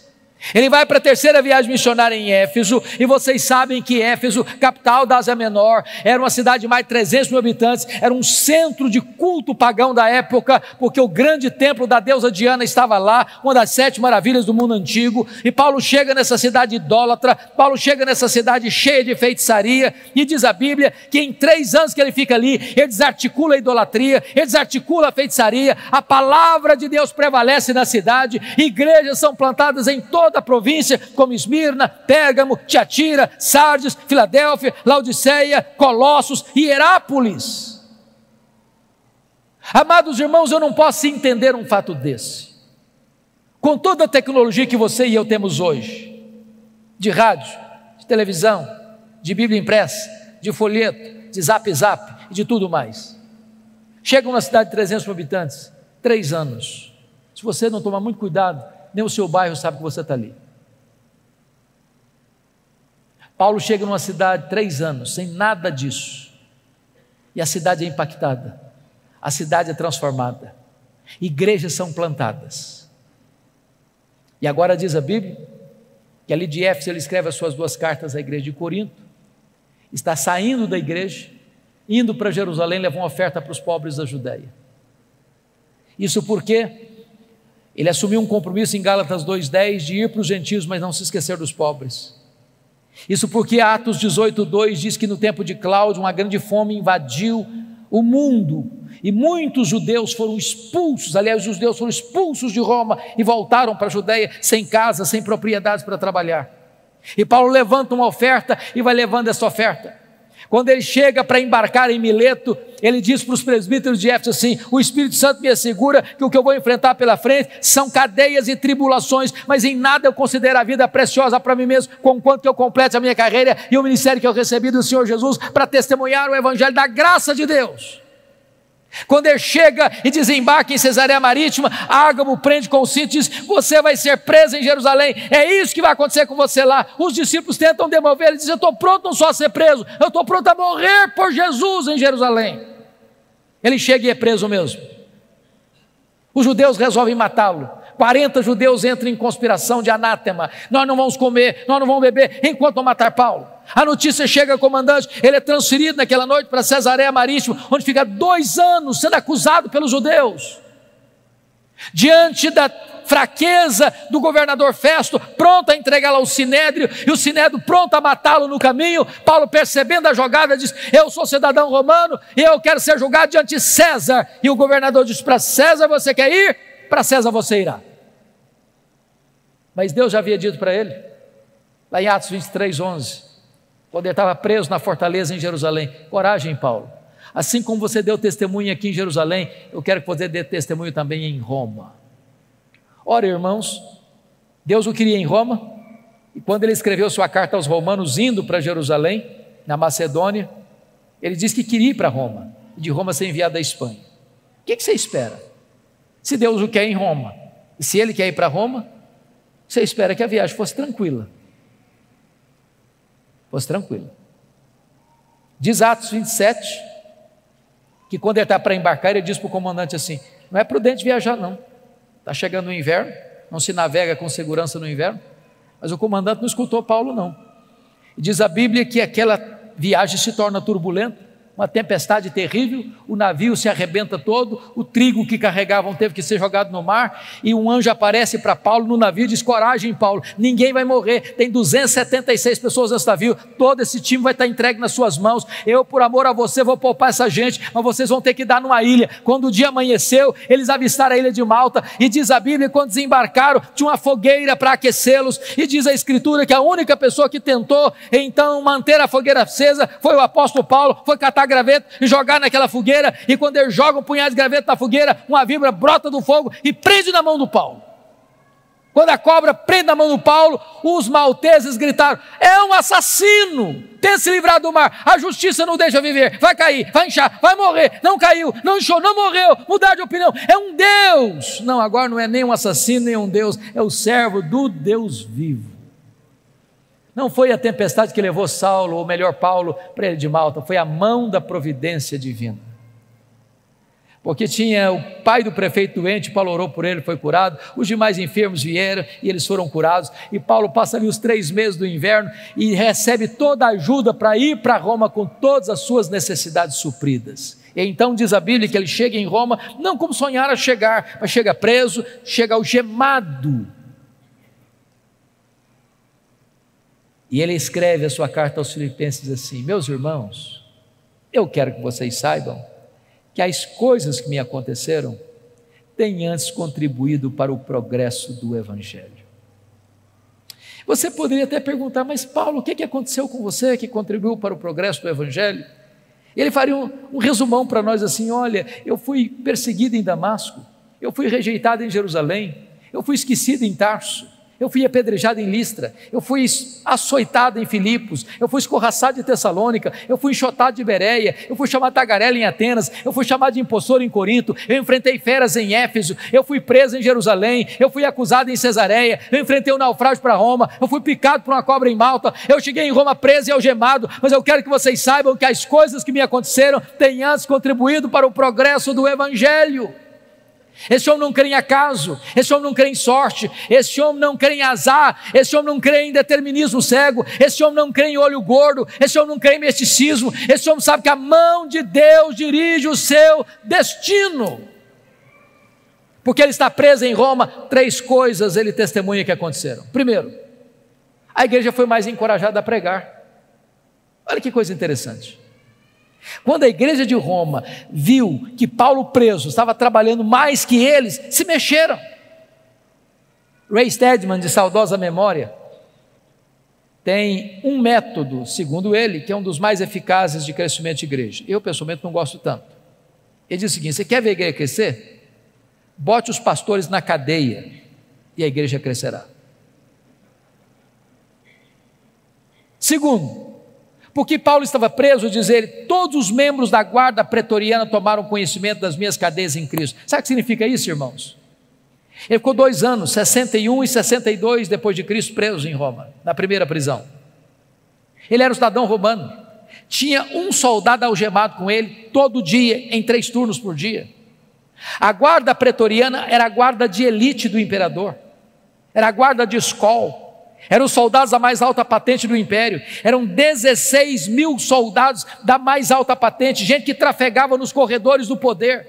Ele vai para a 3ª viagem missionária em Éfeso, e vocês sabem que Éfeso, capital da Ásia Menor, era uma cidade de mais de 300 mil habitantes, era um centro de culto pagão da época, porque o grande templo da deusa Diana estava lá, uma das 7 maravilhas do mundo antigo. E Paulo chega nessa cidade idólatra, Paulo chega nessa cidade cheia de feitiçaria, e diz a Bíblia que em 3 anos que ele fica ali, ele desarticula a idolatria, ele desarticula a feitiçaria, a palavra de Deus prevalece na cidade, igrejas são plantadas em toda a província, como Esmirna, Pérgamo, Tiatira, Sardes, Filadélfia, Laodiceia, Colossos e Herápolis. Amados irmãos, eu não posso entender um fato desse. Com toda a tecnologia que você e eu temos hoje, de rádio, de televisão, de Bíblia impressa, de folheto, de zap e de tudo mais. Chega uma cidade de 300 mil habitantes, 3 anos. Se você não tomar muito cuidado, nem o seu bairro sabe que você está ali. Paulo chega numa cidade 3 anos, sem nada disso, e a cidade é impactada, a cidade é transformada, igrejas são plantadas. E agora diz a Bíblia que ali de Éfeso ele escreve as suas 2 cartas à igreja de Corinto, está saindo da igreja, indo para Jerusalém, leva uma oferta para os pobres da Judéia. Isso porque ele assumiu um compromisso em Gálatas 2,10 de ir para os gentios, mas não se esquecer dos pobres. Isso porque Atos 18,2 diz que no tempo de Cláudio uma grande fome invadiu o mundo e muitos judeus foram expulsos, aliás, os judeus foram expulsos de Roma e voltaram para a Judéia sem casa, sem propriedades para trabalhar. E Paulo levanta uma oferta e vai levando essa oferta. Quando ele chega para embarcar em Mileto, ele diz para os presbíteros de Éfeso assim: o Espírito Santo me assegura que o que eu vou enfrentar pela frente são cadeias e tribulações, mas em nada eu considero a vida preciosa para mim mesmo, conquanto que eu complete a minha carreira e o ministério que eu recebi do Senhor Jesus para testemunhar o evangelho da graça de Deus. Quando ele chega e desembarca em Cesareia Marítima, Ágabo prende com o cinto e diz: você vai ser preso em Jerusalém, é isso que vai acontecer com você lá. Os discípulos tentam demover, ele diz: eu estou pronto não só a ser preso, eu estou pronto a morrer por Jesus em Jerusalém. Ele chega e é preso mesmo. Os judeus resolvem matá-lo. 40 judeus entram em conspiração de anátema: nós não vamos comer, nós não vamos beber enquanto não matar Paulo. A notícia chega ao comandante, ele é transferido naquela noite para Cesareia Marítima, onde fica 2 anos sendo acusado pelos judeus. Diante da fraqueza do governador Festo, pronto a entregá-lo ao Sinédrio, e o Sinédrio pronto a matá-lo no caminho, Paulo, percebendo a jogada, diz: eu sou cidadão romano e eu quero ser julgado diante de César. E o governador diz: para César você quer ir? Para César você irá. Mas Deus já havia dito para ele, lá em Atos 23:11, quando ele estava preso na fortaleza em Jerusalém: coragem, Paulo, assim como você deu testemunho aqui em Jerusalém, eu quero que você dê testemunho também em Roma. Ora, irmãos, Deus o queria em Roma, e quando ele escreveu sua carta aos romanos, indo para Jerusalém, na Macedônia, ele disse que queria ir para Roma, e de Roma ser enviado à Espanha. O que você espera? Se Deus o quer em Roma, e se ele quer ir para Roma, você espera que a viagem fosse tranquila. Fosse tranquilo. Diz Atos 27, que quando ele está para embarcar, ele diz para o comandante assim: não é prudente viajar não, está chegando o inverno, não se navega com segurança no inverno. Mas o comandante não escutou Paulo não, e diz a Bíblia que aquela viagem se torna turbulenta, uma tempestade terrível, o navio se arrebenta todo, o trigo que carregavam teve que ser jogado no mar, e um anjo aparece para Paulo no navio e diz: coragem, Paulo, ninguém vai morrer, tem 276 pessoas nesse navio, todo esse time vai estar entregue nas suas mãos, eu por amor a você vou poupar essa gente, mas vocês vão ter que dar numa ilha. Quando o dia amanheceu, eles avistaram a ilha de Malta, e diz a Bíblia, quando desembarcaram, tinha uma fogueira para aquecê-los, e diz a Escritura que a única pessoa que tentou então manter a fogueira acesa foi o apóstolo Paulo, foi catar juntar graveto e jogar naquela fogueira, e quando ele joga um punhado de graveto na fogueira, uma víbora brota do fogo e prende na mão do Paulo. Quando a cobra prende na mão do Paulo, os malteses gritaram: é um assassino, tenta se livrar do mar, a justiça não deixa viver, vai cair, vai inchar, vai morrer, não caiu, não inchou, não morreu, mudar de opinião, é um Deus. Não, agora não é nem um assassino, nem um Deus, é o servo do Deus vivo. Não foi a tempestade que levou Saulo, ou melhor Paulo, para ele de Malta, foi a mão da providência divina. Porque tinha o pai do prefeito doente, Paulo orou por ele, foi curado, os demais enfermos vieram e eles foram curados, e Paulo passa ali os 3 meses do inverno e recebe toda a ajuda para ir para Roma com todas as suas necessidades supridas. E então diz a Bíblia que ele chega em Roma, não como sonhara chegar, mas chega preso, chega algemado. E ele escreve a sua carta aos Filipenses assim: meus irmãos, eu quero que vocês saibam que as coisas que me aconteceram têm antes contribuído para o progresso do Evangelho. Você poderia até perguntar: mas Paulo, o que aconteceu com você que contribuiu para o progresso do Evangelho? Ele faria um resumão para nós assim: olha, eu fui perseguido em Damasco, eu fui rejeitado em Jerusalém, eu fui esquecido em Tarso, eu fui apedrejado em Listra, eu fui açoitado em Filipos, eu fui escorraçado de Tessalônica, eu fui enxotado de Bereia, eu fui chamado de tagarela em Atenas, eu fui chamado de impostor em Corinto, eu enfrentei feras em Éfeso, eu fui preso em Jerusalém, eu fui acusado em Cesareia, eu enfrentei um naufrágio para Roma, eu fui picado por uma cobra em Malta, eu cheguei em Roma preso e algemado, mas eu quero que vocês saibam que as coisas que me aconteceram têm antes contribuído para o progresso do Evangelho. Esse homem não crê em acaso, esse homem não crê em sorte, esse homem não crê em azar, esse homem não crê em determinismo cego, esse homem não crê em olho gordo, esse homem não crê em misticismo, esse homem sabe que a mão de Deus dirige o seu destino. Porque ele está preso em Roma, 3 coisas ele testemunha que aconteceram. Primeiro, a igreja foi mais encorajada a pregar. Olha que coisa interessante. Quando a igreja de Roma viu que Paulo preso estava trabalhando mais que eles, se mexeram. Ray Stedman, de saudosa memória, tem um método, segundo ele, que é um dos mais eficazes de crescimento de igreja. Eu pessoalmente não gosto tanto. Ele diz o seguinte: você quer ver a igreja crescer? Bote os pastores na cadeia e a igreja crescerá. Segundo, porque Paulo estava preso, diz ele, todos os membros da guarda pretoriana tomaram conhecimento das minhas cadeias em Cristo. Sabe o que significa isso, irmãos? Ele ficou 2 anos, 61 e 62 depois de Cristo, preso em Roma, na primeira prisão. Ele era um cidadão romano, tinha um soldado algemado com ele, todo dia, em 3 turnos por dia. A guarda pretoriana era a guarda de elite do imperador, era a guarda de escola. Eram os soldados da mais alta patente do império, eram 16 mil soldados da mais alta patente, gente que trafegava nos corredores do poder.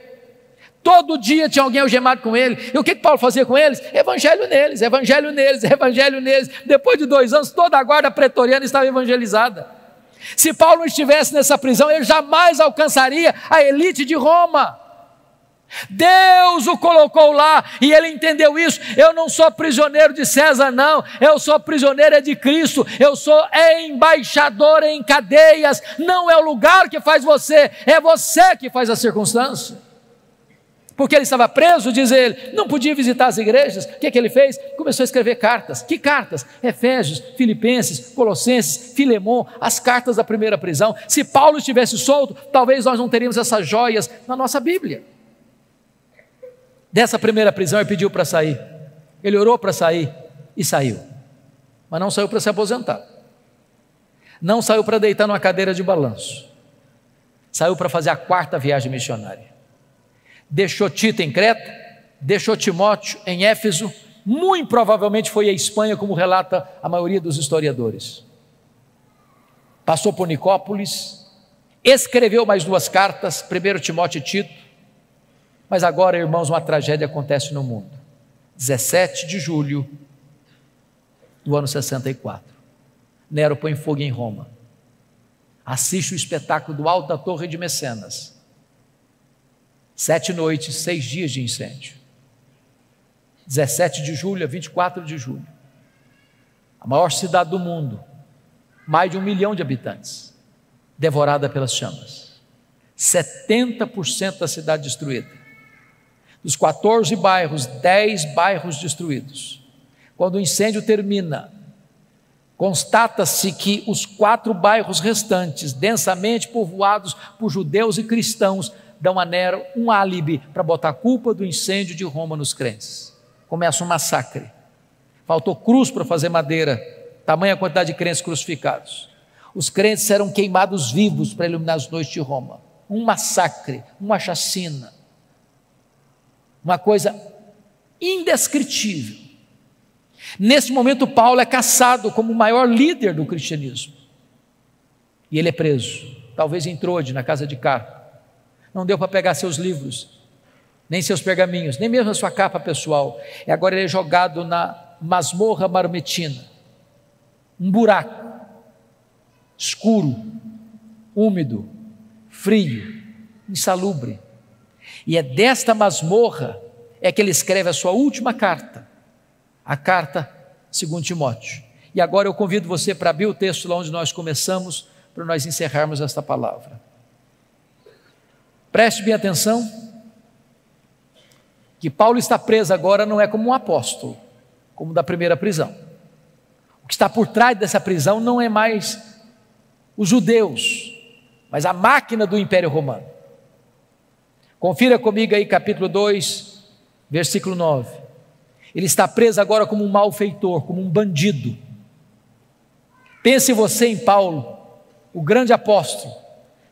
Todo dia tinha alguém algemado com ele. E o que Paulo fazia com eles? Evangelho neles, evangelho neles, evangelho neles. Depois de 2 anos, toda a guarda pretoriana estava evangelizada. Se Paulo não estivesse nessa prisão, ele jamais alcançaria a elite de Roma. Deus o colocou lá e ele entendeu isso. Eu não sou prisioneiro de César, não, eu sou prisioneiro de Cristo, eu sou embaixador em cadeias. Não é o lugar que faz você, é você que faz a circunstância. Porque ele estava preso, diz ele, não podia visitar as igrejas. O que ele fez? Começou a escrever cartas. Que cartas? Efésios, Filipenses, Colossenses, Filemon, as cartas da primeira prisão. Se Paulo estivesse solto, talvez nós não teríamos essas joias na nossa Bíblia. Dessa primeira prisão ele pediu para sair, ele orou para sair e saiu, mas não saiu para se aposentar, não saiu para deitar numa cadeira de balanço, saiu para fazer a 4ª viagem missionária. Deixou Tito em Creta, deixou Timóteo em Éfeso, muito provavelmente foi à Espanha, como relata a maioria dos historiadores. Passou por Nicópolis, escreveu mais 2 cartas, 1 Timóteo e Tito. Mas agora, irmãos, uma tragédia acontece no mundo. 17 de julho do ano 64. Nero põe fogo em Roma. Assiste o espetáculo do alto da Torre de Mecenas. 7 noites, 6 dias de incêndio. 17 de julho a 24 de julho. A maior cidade do mundo, mais de 1 milhão de habitantes, devorada pelas chamas. 70% da cidade destruída. Dos 14 bairros, 10 bairros destruídos. Quando o incêndio termina, constata-se que os 4 bairros restantes, densamente povoados por judeus e cristãos, dão a Nero um álibi para botar a culpa do incêndio de Roma nos crentes. Começa um massacre. Faltou cruz para fazer madeira, tamanha quantidade de crentes crucificados. Os crentes eram queimados vivos para iluminar as noites de Roma. Um massacre, uma chacina, uma coisa indescritível. Nesse momento, Paulo é caçado como o maior líder do cristianismo. E ele é preso, talvez em Trode, na casa de Carpo. Não deu para pegar seus livros, nem seus pergaminhos, nem mesmo a sua capa pessoal. E agora ele é jogado na masmorra marometina. Um buraco, escuro, úmido, frio, insalubre. E é desta masmorra é que ele escreve a sua última carta, a carta segundo Timóteo. E agora eu convido você para abrir o texto lá onde nós começamos, para nós encerrarmos esta palavra. Preste bem atenção, que Paulo está preso agora não é como um apóstolo, como da primeira prisão. O que está por trás dessa prisão não é mais os judeus, mas a máquina do Império Romano. Confira comigo aí capítulo 2, versículo 9. Ele está preso agora como um malfeitor, como um bandido. Pense você em Paulo, o grande apóstolo,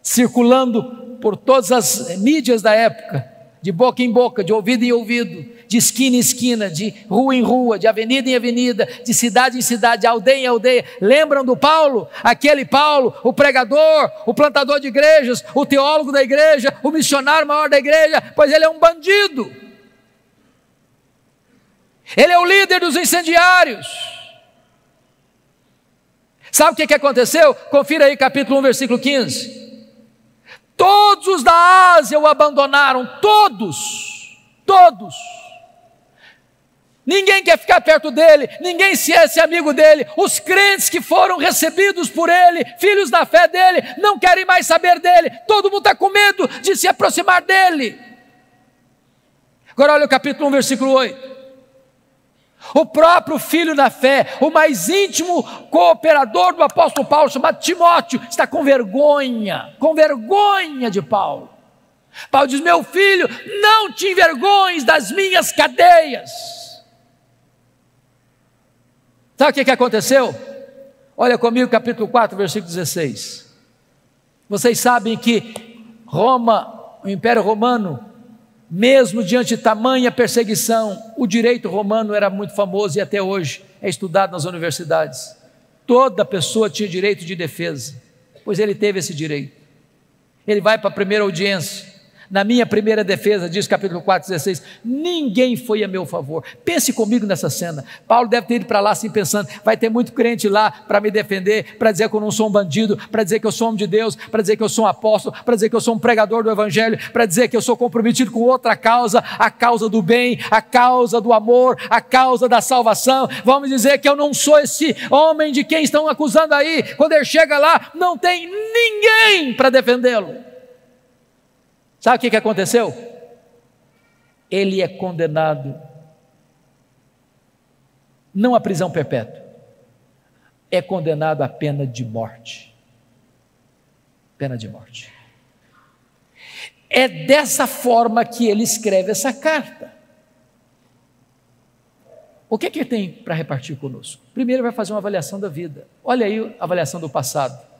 circulando por todas as mídias da época, de boca em boca, de ouvido em ouvido, de esquina em esquina, de rua em rua, de avenida em avenida, de cidade em cidade, de aldeia em aldeia. Lembram do Paulo? Aquele Paulo, o pregador, o plantador de igrejas, o teólogo da igreja, o missionário maior da igreja, pois ele é um bandido. Ele é o líder dos incendiários. Sabe o que aconteceu? Confira aí capítulo 1, versículo 15. Todos os da Ásia o abandonaram, todos. Ninguém quer ficar perto dele, ninguém se é amigo dele. Os crentes que foram recebidos por ele, filhos da fé dele, não querem mais saber dele. Todo mundo está com medo de se aproximar dele. Agora olha o capítulo 1, versículo 8. O próprio filho da fé, o mais íntimo cooperador do apóstolo Paulo, chamado Timóteo, está com vergonha de Paulo. Paulo diz: meu filho, não te envergonhes das minhas cadeias. Sabe o que aconteceu? Olha comigo capítulo 4, versículo 16. Vocês sabem que Roma, o Império Romano, mesmo diante de tamanha perseguição, o direito romano era muito famoso e até hoje é estudado nas universidades. Toda pessoa tinha direito de defesa, pois ele teve esse direito. Ele vai para a primeira audiência. Na minha primeira defesa, diz capítulo 4, 16, ninguém foi a meu favor. Pense comigo nessa cena. Paulo deve ter ido para lá assim pensando: vai ter muito crente lá para me defender, para dizer que eu não sou um bandido, para dizer que eu sou homem de Deus, para dizer que eu sou um apóstolo, para dizer que eu sou um pregador do evangelho, para dizer que eu sou comprometido com outra causa, a causa do bem, a causa do amor, a causa da salvação. Vamos dizer que eu não sou esse homem de quem estão acusando aí. Quando ele chega lá, não tem ninguém para defendê-lo. Sabe o que aconteceu? Ele é condenado, não à prisão perpétua, é condenado à pena de morte. Pena de morte. É dessa forma que ele escreve essa carta. O que ele tem para repartir conosco? Primeiro ele vai fazer uma avaliação da vida. Olha aí a avaliação do passado.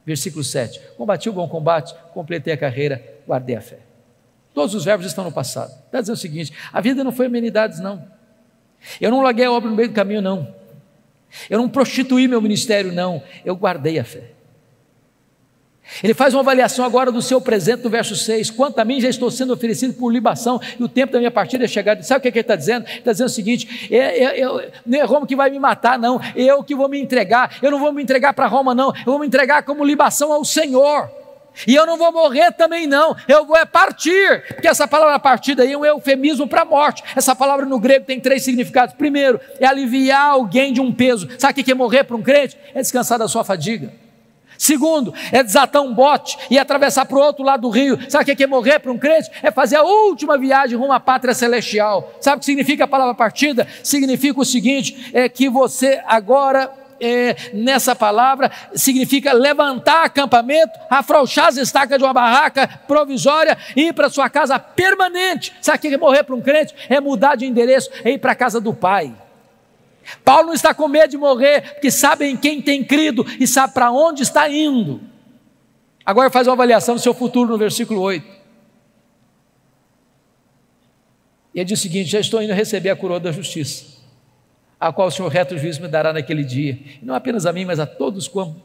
Versículo 7, combati o bom combate, completei a carreira, guardei a fé. Todos os verbos estão no passado. Está dizendo o seguinte: a vida não foi amenidades não. Eu não larguei a obra no meio do caminho não. Eu não prostituí meu ministério não. Eu guardei a fé. Ele faz uma avaliação agora do seu presente no verso 6. Quanto a mim, já estou sendo oferecido por libação e o tempo da minha partida é chegado. Sabe o que ele está dizendo? Ele está dizendo o seguinte: não é Roma que vai me matar não, eu que vou me entregar. Eu não vou me entregar para Roma não, eu vou me entregar como libação ao Senhor. E eu não vou morrer também não, eu vou partir, porque essa palavra partida aí é um eufemismo para a morte. Essa palavra no grego tem 3 significados. Primeiro, é aliviar alguém de um peso. Sabe o que é morrer para um crente? É descansar da sua fadiga. Segundo, é desatar um bote e atravessar para o outro lado do rio. Sabe o que é morrer para um crente? É fazer a última viagem rumo à pátria celestial. Sabe o que significa a palavra partida? Significa o seguinte, é que você agora, nessa palavra, significa levantar acampamento, afrouxar as estacas de uma barraca provisória e ir para sua casa permanente. Sabe o que é morrer para um crente? É mudar de endereço, é ir para a casa do Pai. Paulo não está com medo de morrer, porque sabe em quem tem crido e sabe para onde está indo. Agora faz uma avaliação do seu futuro no versículo 8. E ele diz o seguinte: já estou indo receber a coroa da justiça, a qual o Senhor reto juízo me dará naquele dia, e não apenas a mim, mas a todos quantos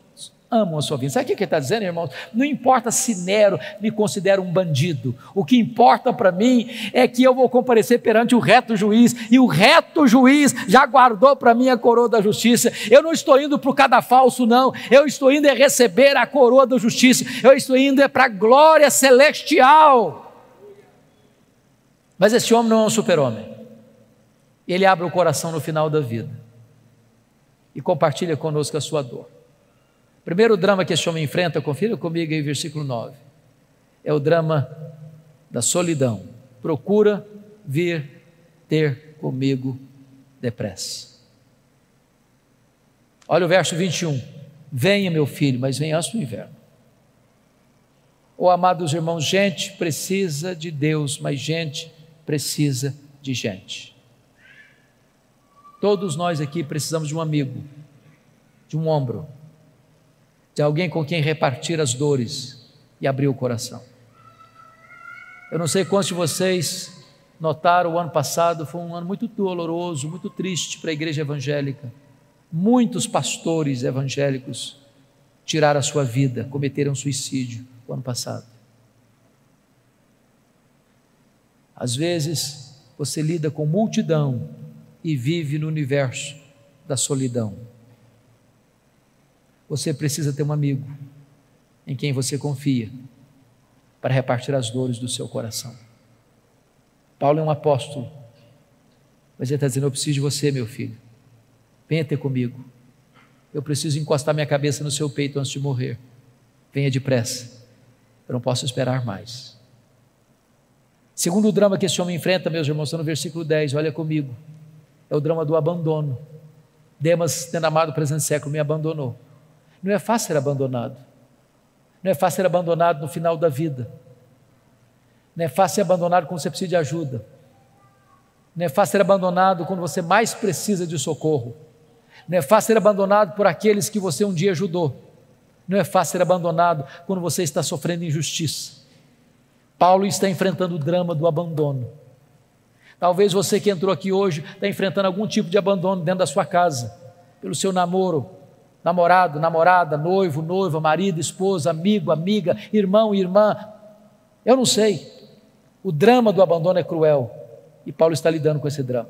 amam a sua vida. Sabe o que ele está dizendo, irmãos? Não importa se Nero me considera um bandido, o que importa para mim é que eu vou comparecer perante o reto juiz, e o reto juiz já guardou para mim a coroa da justiça. Eu não estou indo para o cadafalso, não, eu estou indo receber a coroa da justiça, eu estou indo para a glória celestial. Mas esse homem não é um super-homem. Ele abre o coração no final da vida e compartilha conosco a sua dor. Primeiro drama que esse homem enfrenta, confira comigo aí, versículo 9, é o drama da solidão. Procura vir ter comigo depressa. Olha o verso 21. Venha, meu filho, mas venha antes do inverno. Oh, amados irmãos, gente precisa de Deus, mas gente precisa de gente. Todos nós aqui precisamos de um amigo, de um ombro, de alguém com quem repartir as dores e abrir o coração. Eu não sei quantos de vocês notaram, o ano passado foi um ano muito doloroso, muito triste para a igreja evangélica. Muitos pastores evangélicos tiraram a sua vida, cometeram suicídio o ano passado. Às vezes você lida com multidão e vive no universo da solidão. Você precisa ter um amigo em quem você confia para repartir as dores do seu coração. Paulo é um apóstolo, mas ele está dizendo: eu preciso de você, meu filho, venha ter comigo, eu preciso encostar minha cabeça no seu peito antes de morrer, venha depressa, eu não posso esperar mais. Segundo drama que esse homem enfrenta, meus irmãos, está no versículo 10, olha comigo, é o drama do abandono. Demas, tendo amado o presente século, me abandonou. Não é fácil ser abandonado, não é fácil ser abandonado no final da vida, não é fácil ser abandonado quando você precisa de ajuda, não é fácil ser abandonado quando você mais precisa de socorro, não é fácil ser abandonado por aqueles que você um dia ajudou, não é fácil ser abandonado quando você está sofrendo injustiça. Paulo está enfrentando o drama do abandono. Talvez você que entrou aqui hoje está enfrentando algum tipo de abandono dentro da sua casa, pelo seu namoro, namorado, namorada, noivo, noiva, marido, esposa, amigo, amiga, irmão, irmã, eu não sei. O drama do abandono é cruel e Paulo está lidando com esse drama.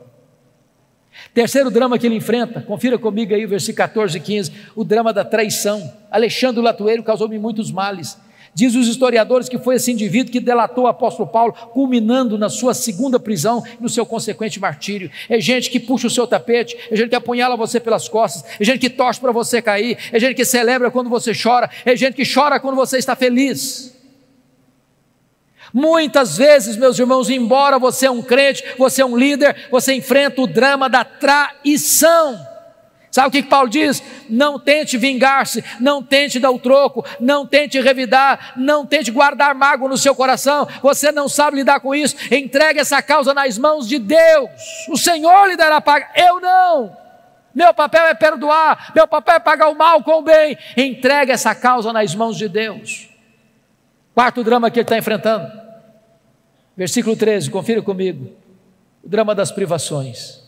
Terceiro drama que ele enfrenta, confira comigo aí o versículo 14 e 15, o drama da traição. Alexandre o Latueiro causou-me muitos males. Diz os historiadores que foi esse indivíduo que delatou o apóstolo Paulo, culminando na sua segunda prisão e no seu consequente martírio. É gente que puxa o seu tapete, é gente que apunhala você pelas costas, é gente que torce para você cair, é gente que celebra quando você chora, é gente que chora quando você está feliz. Muitas vezes, meus irmãos, embora você é um crente, você é um líder, você enfrenta o drama da traição. Sabe o que Paulo diz? Não tente vingar-se, não tente dar o troco, não tente revidar, não tente guardar mágoa no seu coração. Você não sabe lidar com isso, entregue essa causa nas mãos de Deus. O Senhor lhe dará paga, eu não. Meu papel é perdoar, meu papel é pagar o mal com o bem. Entregue essa causa nas mãos de Deus. Quarto drama que ele está enfrentando, versículo 13, confira comigo, o drama das privações.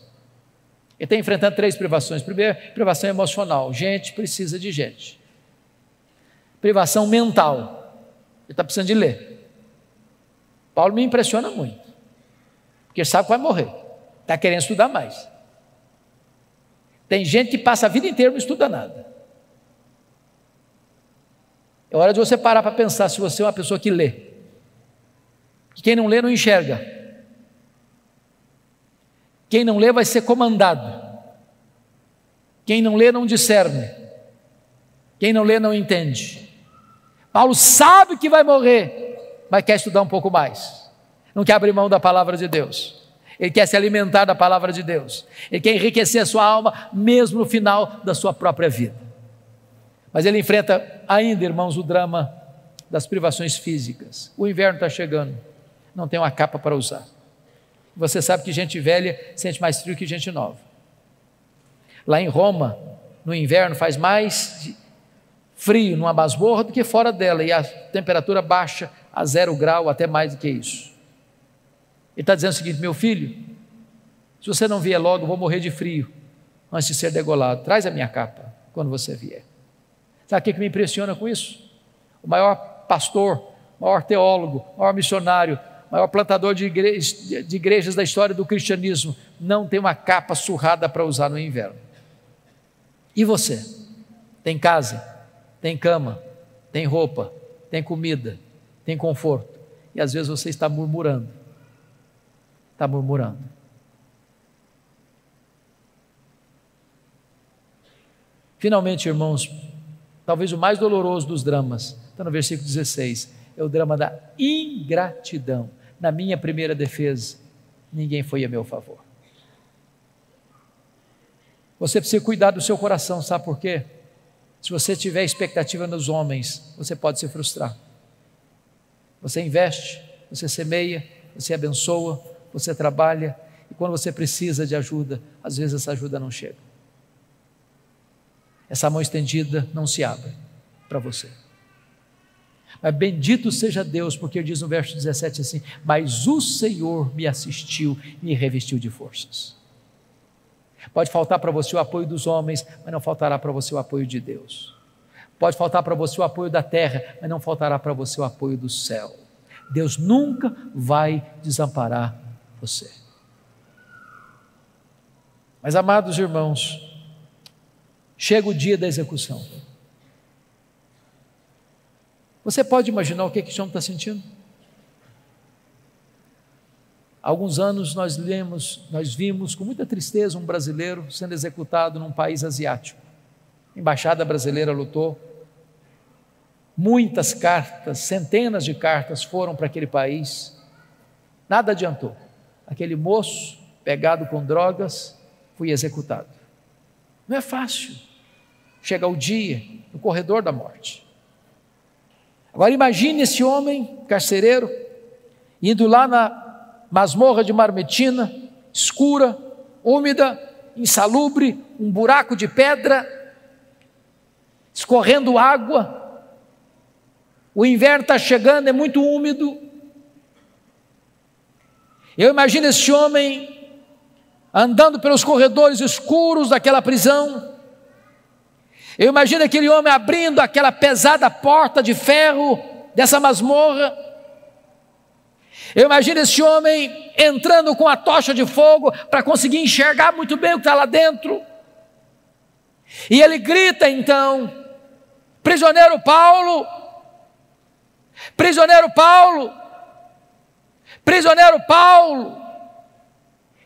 Ele está enfrentando 3 privações. Primeiro, privação emocional, gente precisa de gente. Privação mental, ele está precisando de ler. Paulo me impressiona muito, porque ele sabe que vai morrer, está querendo estudar mais. Tem gente que passa a vida inteira e não estuda nada. É hora de você parar para pensar se você é uma pessoa que lê. Quem não lê não enxerga. Quem não lê vai ser comandado. Quem não lê não discerne. Quem não lê não entende. Paulo sabe que vai morrer, mas quer estudar um pouco mais. Não quer abrir mão da palavra de Deus. Ele quer se alimentar da palavra de Deus. Ele quer enriquecer a sua alma, mesmo no final da sua própria vida. Mas ele enfrenta ainda, irmãos, o drama das privações físicas. O inverno está chegando, não tem uma capa para usar. Você sabe que gente velha sente mais frio que gente nova. Lá em Roma, no inverno, faz mais frio numa masmorra do que fora dela, e a temperatura baixa a 0 grau, até mais do que isso. Ele está dizendo o seguinte: meu filho, se você não vier logo, eu vou morrer de frio antes de ser degolado. Traz a minha capa quando você vier. Sabe o que me impressiona com isso? O maior pastor, maior teólogo, maior missionário, maior plantador de igrejas da história do cristianismo, não tem uma capa surrada para usar no inverno. E você? Tem casa, tem cama, tem roupa, tem comida, tem conforto, e às vezes você está murmurando. Está murmurando. Finalmente, irmãos, talvez o mais doloroso dos dramas, está no versículo 16, é o drama da ingratidão. Na minha primeira defesa, ninguém foi a meu favor. Você precisa cuidar do seu coração, sabe por quê? Se você tiver expectativa nos homens, você pode se frustrar. Você investe, você semeia, você abençoa, você trabalha, e quando você precisa de ajuda, às vezes essa ajuda não chega. Essa mão estendida não se abre para você. Mas bendito seja Deus, porque diz no verso 17 assim: mas o Senhor me assistiu e me revestiu de forças. Pode faltar para você o apoio dos homens, mas não faltará para você o apoio de Deus. Pode faltar para você o apoio da terra, mas não faltará para você o apoio do céu. Deus nunca vai desamparar você. Mas, amados irmãos, chega o dia da execução. Você pode imaginar o que João está sentindo? Há alguns anos nós vimos com muita tristeza um brasileiro sendo executado num país asiático. A embaixada brasileira lutou. Muitas cartas, centenas de cartas foram para aquele país. Nada adiantou. Aquele moço, pegado com drogas, foi executado. Não é fácil. Chega o dia, no corredor da morte. Agora imagine esse homem carcereiro, indo lá na masmorra de Marmetina, escura, úmida, insalubre, um buraco de pedra, escorrendo água. O inverno está chegando, é muito úmido. Eu imagino esse homem andando pelos corredores escuros daquela prisão. Eu imagino aquele homem abrindo aquela pesada porta de ferro dessa masmorra. Eu imagino esse homem entrando com a tocha de fogo para conseguir enxergar muito bem o que está lá dentro. E ele grita então: prisioneiro Paulo, prisioneiro Paulo, prisioneiro Paulo.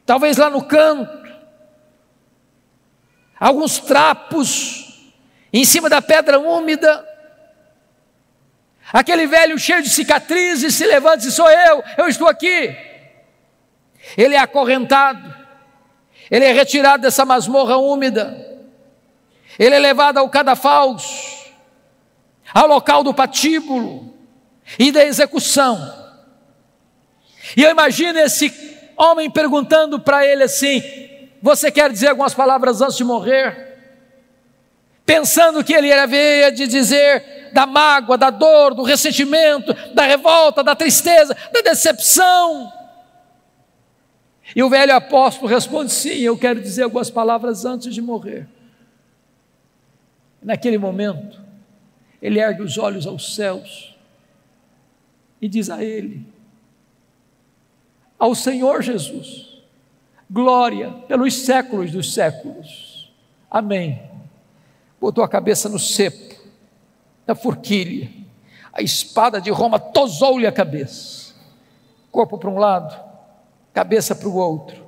Talvez lá no canto, alguns trapos em cima da pedra úmida. Aquele velho cheio de cicatrizes se levanta e diz: sou eu estou aqui. Ele é acorrentado, ele é retirado dessa masmorra úmida, ele é levado ao cadafalso, ao local do patíbulo e da execução. E eu imagino esse homem perguntando para ele assim: você quer dizer algumas palavras antes de morrer? Pensando que ele havia de dizer da mágoa, da dor, do ressentimento, da revolta, da tristeza, da decepção. E o velho apóstolo responde: sim, eu quero dizer algumas palavras antes de morrer. Naquele momento, ele ergue os olhos aos céus e diz a ele: ao Senhor Jesus, glória pelos séculos dos séculos. Amém. Botou a cabeça no cepo da forquilha, a espada de Roma tosou-lhe a cabeça, corpo para um lado, cabeça para o outro,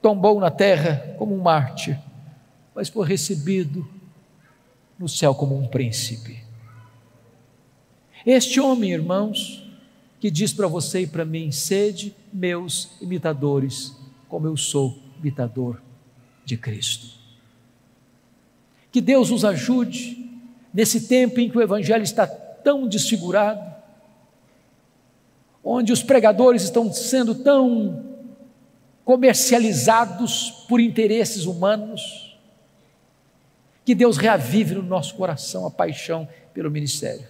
tombou na terra como um mártir, mas foi recebido no céu como um príncipe. Este homem, irmãos, que diz para você e para mim: sede meus imitadores, como eu sou imitador de Cristo. Que Deus nos ajude nesse tempo em que o Evangelho está tão desfigurado, onde os pregadores estão sendo tão comercializados por interesses humanos. Que Deus reavive no nosso coração a paixão pelo ministério.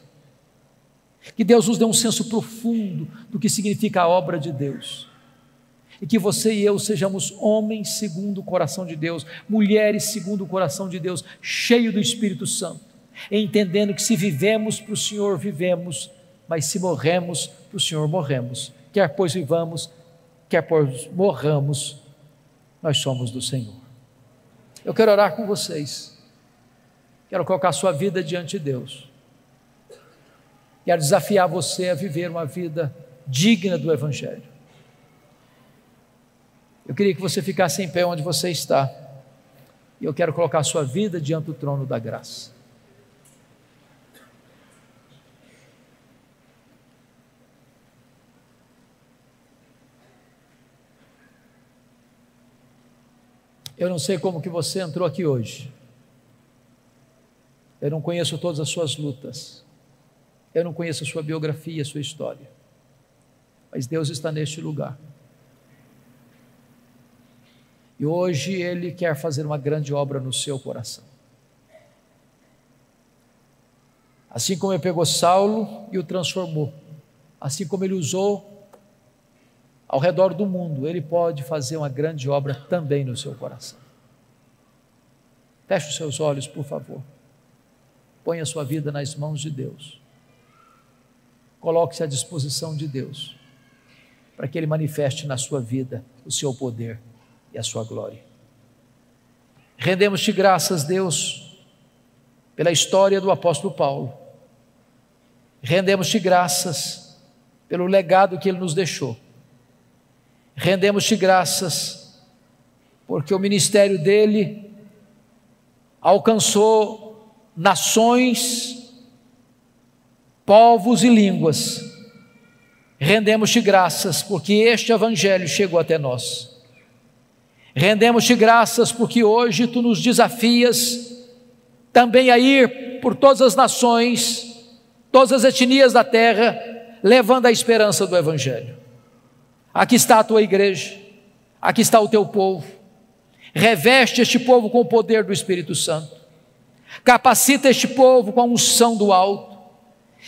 Que Deus nos dê um senso profundo do que significa a obra de Deus. E que você e eu sejamos homens segundo o coração de Deus, mulheres segundo o coração de Deus, cheios do Espírito Santo, entendendo que se vivemos para o Senhor, vivemos, mas se morremos para o Senhor, morremos. Quer pois vivamos, quer pois morramos, nós somos do Senhor. Eu quero orar com vocês, quero colocar a sua vida diante de Deus, quero desafiar você a viver uma vida digna do Evangelho. Eu queria que você ficasse em pé onde você está, e eu quero colocar a sua vida diante do trono da graça. Eu não sei como que você entrou aqui hoje, eu não conheço todas as suas lutas, eu não conheço a sua biografia, a sua história, mas Deus está neste lugar, e hoje Ele quer fazer uma grande obra no seu coração. Assim como Ele pegou Saulo e o transformou, assim como Ele usou ao redor do mundo, Ele pode fazer uma grande obra também no seu coração. Feche os seus olhos, por favor. Ponha a sua vida nas mãos de Deus. Coloque-se à disposição de Deus, para que Ele manifeste na sua vida o seu poder e a sua glória. Rendemos-te graças, Deus, pela história do apóstolo Paulo. Rendemos-te graças pelo legado que ele nos deixou. Rendemos-te graças porque o ministério dele alcançou nações, povos e línguas. Rendemos-te graças porque este evangelho chegou até nós. Rendemos-te graças porque hoje tu nos desafias também a ir por todas as nações, todas as etnias da terra, levando a esperança do evangelho. Aqui está a tua igreja, aqui está o teu povo. Reveste este povo com o poder do Espírito Santo, capacita este povo com a unção do alto,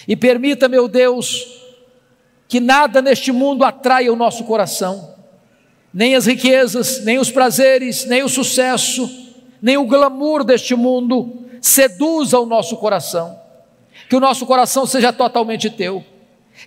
e permita, meu Deus, que nada neste mundo atraia o nosso coração, nem as riquezas, nem os prazeres, nem o sucesso, nem o glamour deste mundo seduza o nosso coração. Que o nosso coração seja totalmente teu,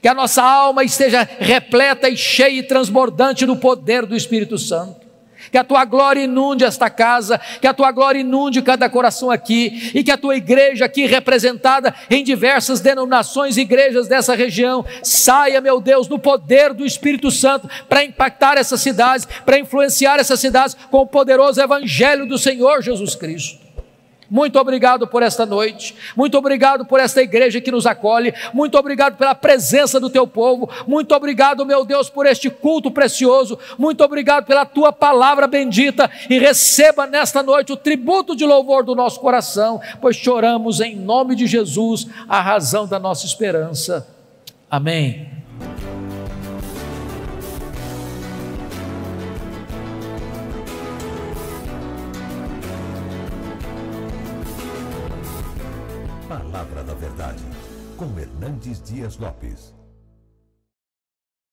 que a nossa alma esteja repleta e cheia e transbordante do poder do Espírito Santo, que a tua glória inunde esta casa, que a tua glória inunde cada coração aqui, e que a tua igreja aqui representada em diversas denominações e igrejas dessa região, saia, meu Deus, no poder do Espírito Santo, para impactar essas cidades, para influenciar essas cidades com o poderoso evangelho do Senhor Jesus Cristo. Muito obrigado por esta noite, muito obrigado por esta igreja que nos acolhe, muito obrigado pela presença do teu povo, muito obrigado, meu Deus, por este culto precioso, muito obrigado pela tua palavra bendita, e receba nesta noite o tributo de louvor do nosso coração, pois choramos em nome de Jesus, a razão da nossa esperança. Amém. Palavra da Verdade, com Hernandes Dias Lopes.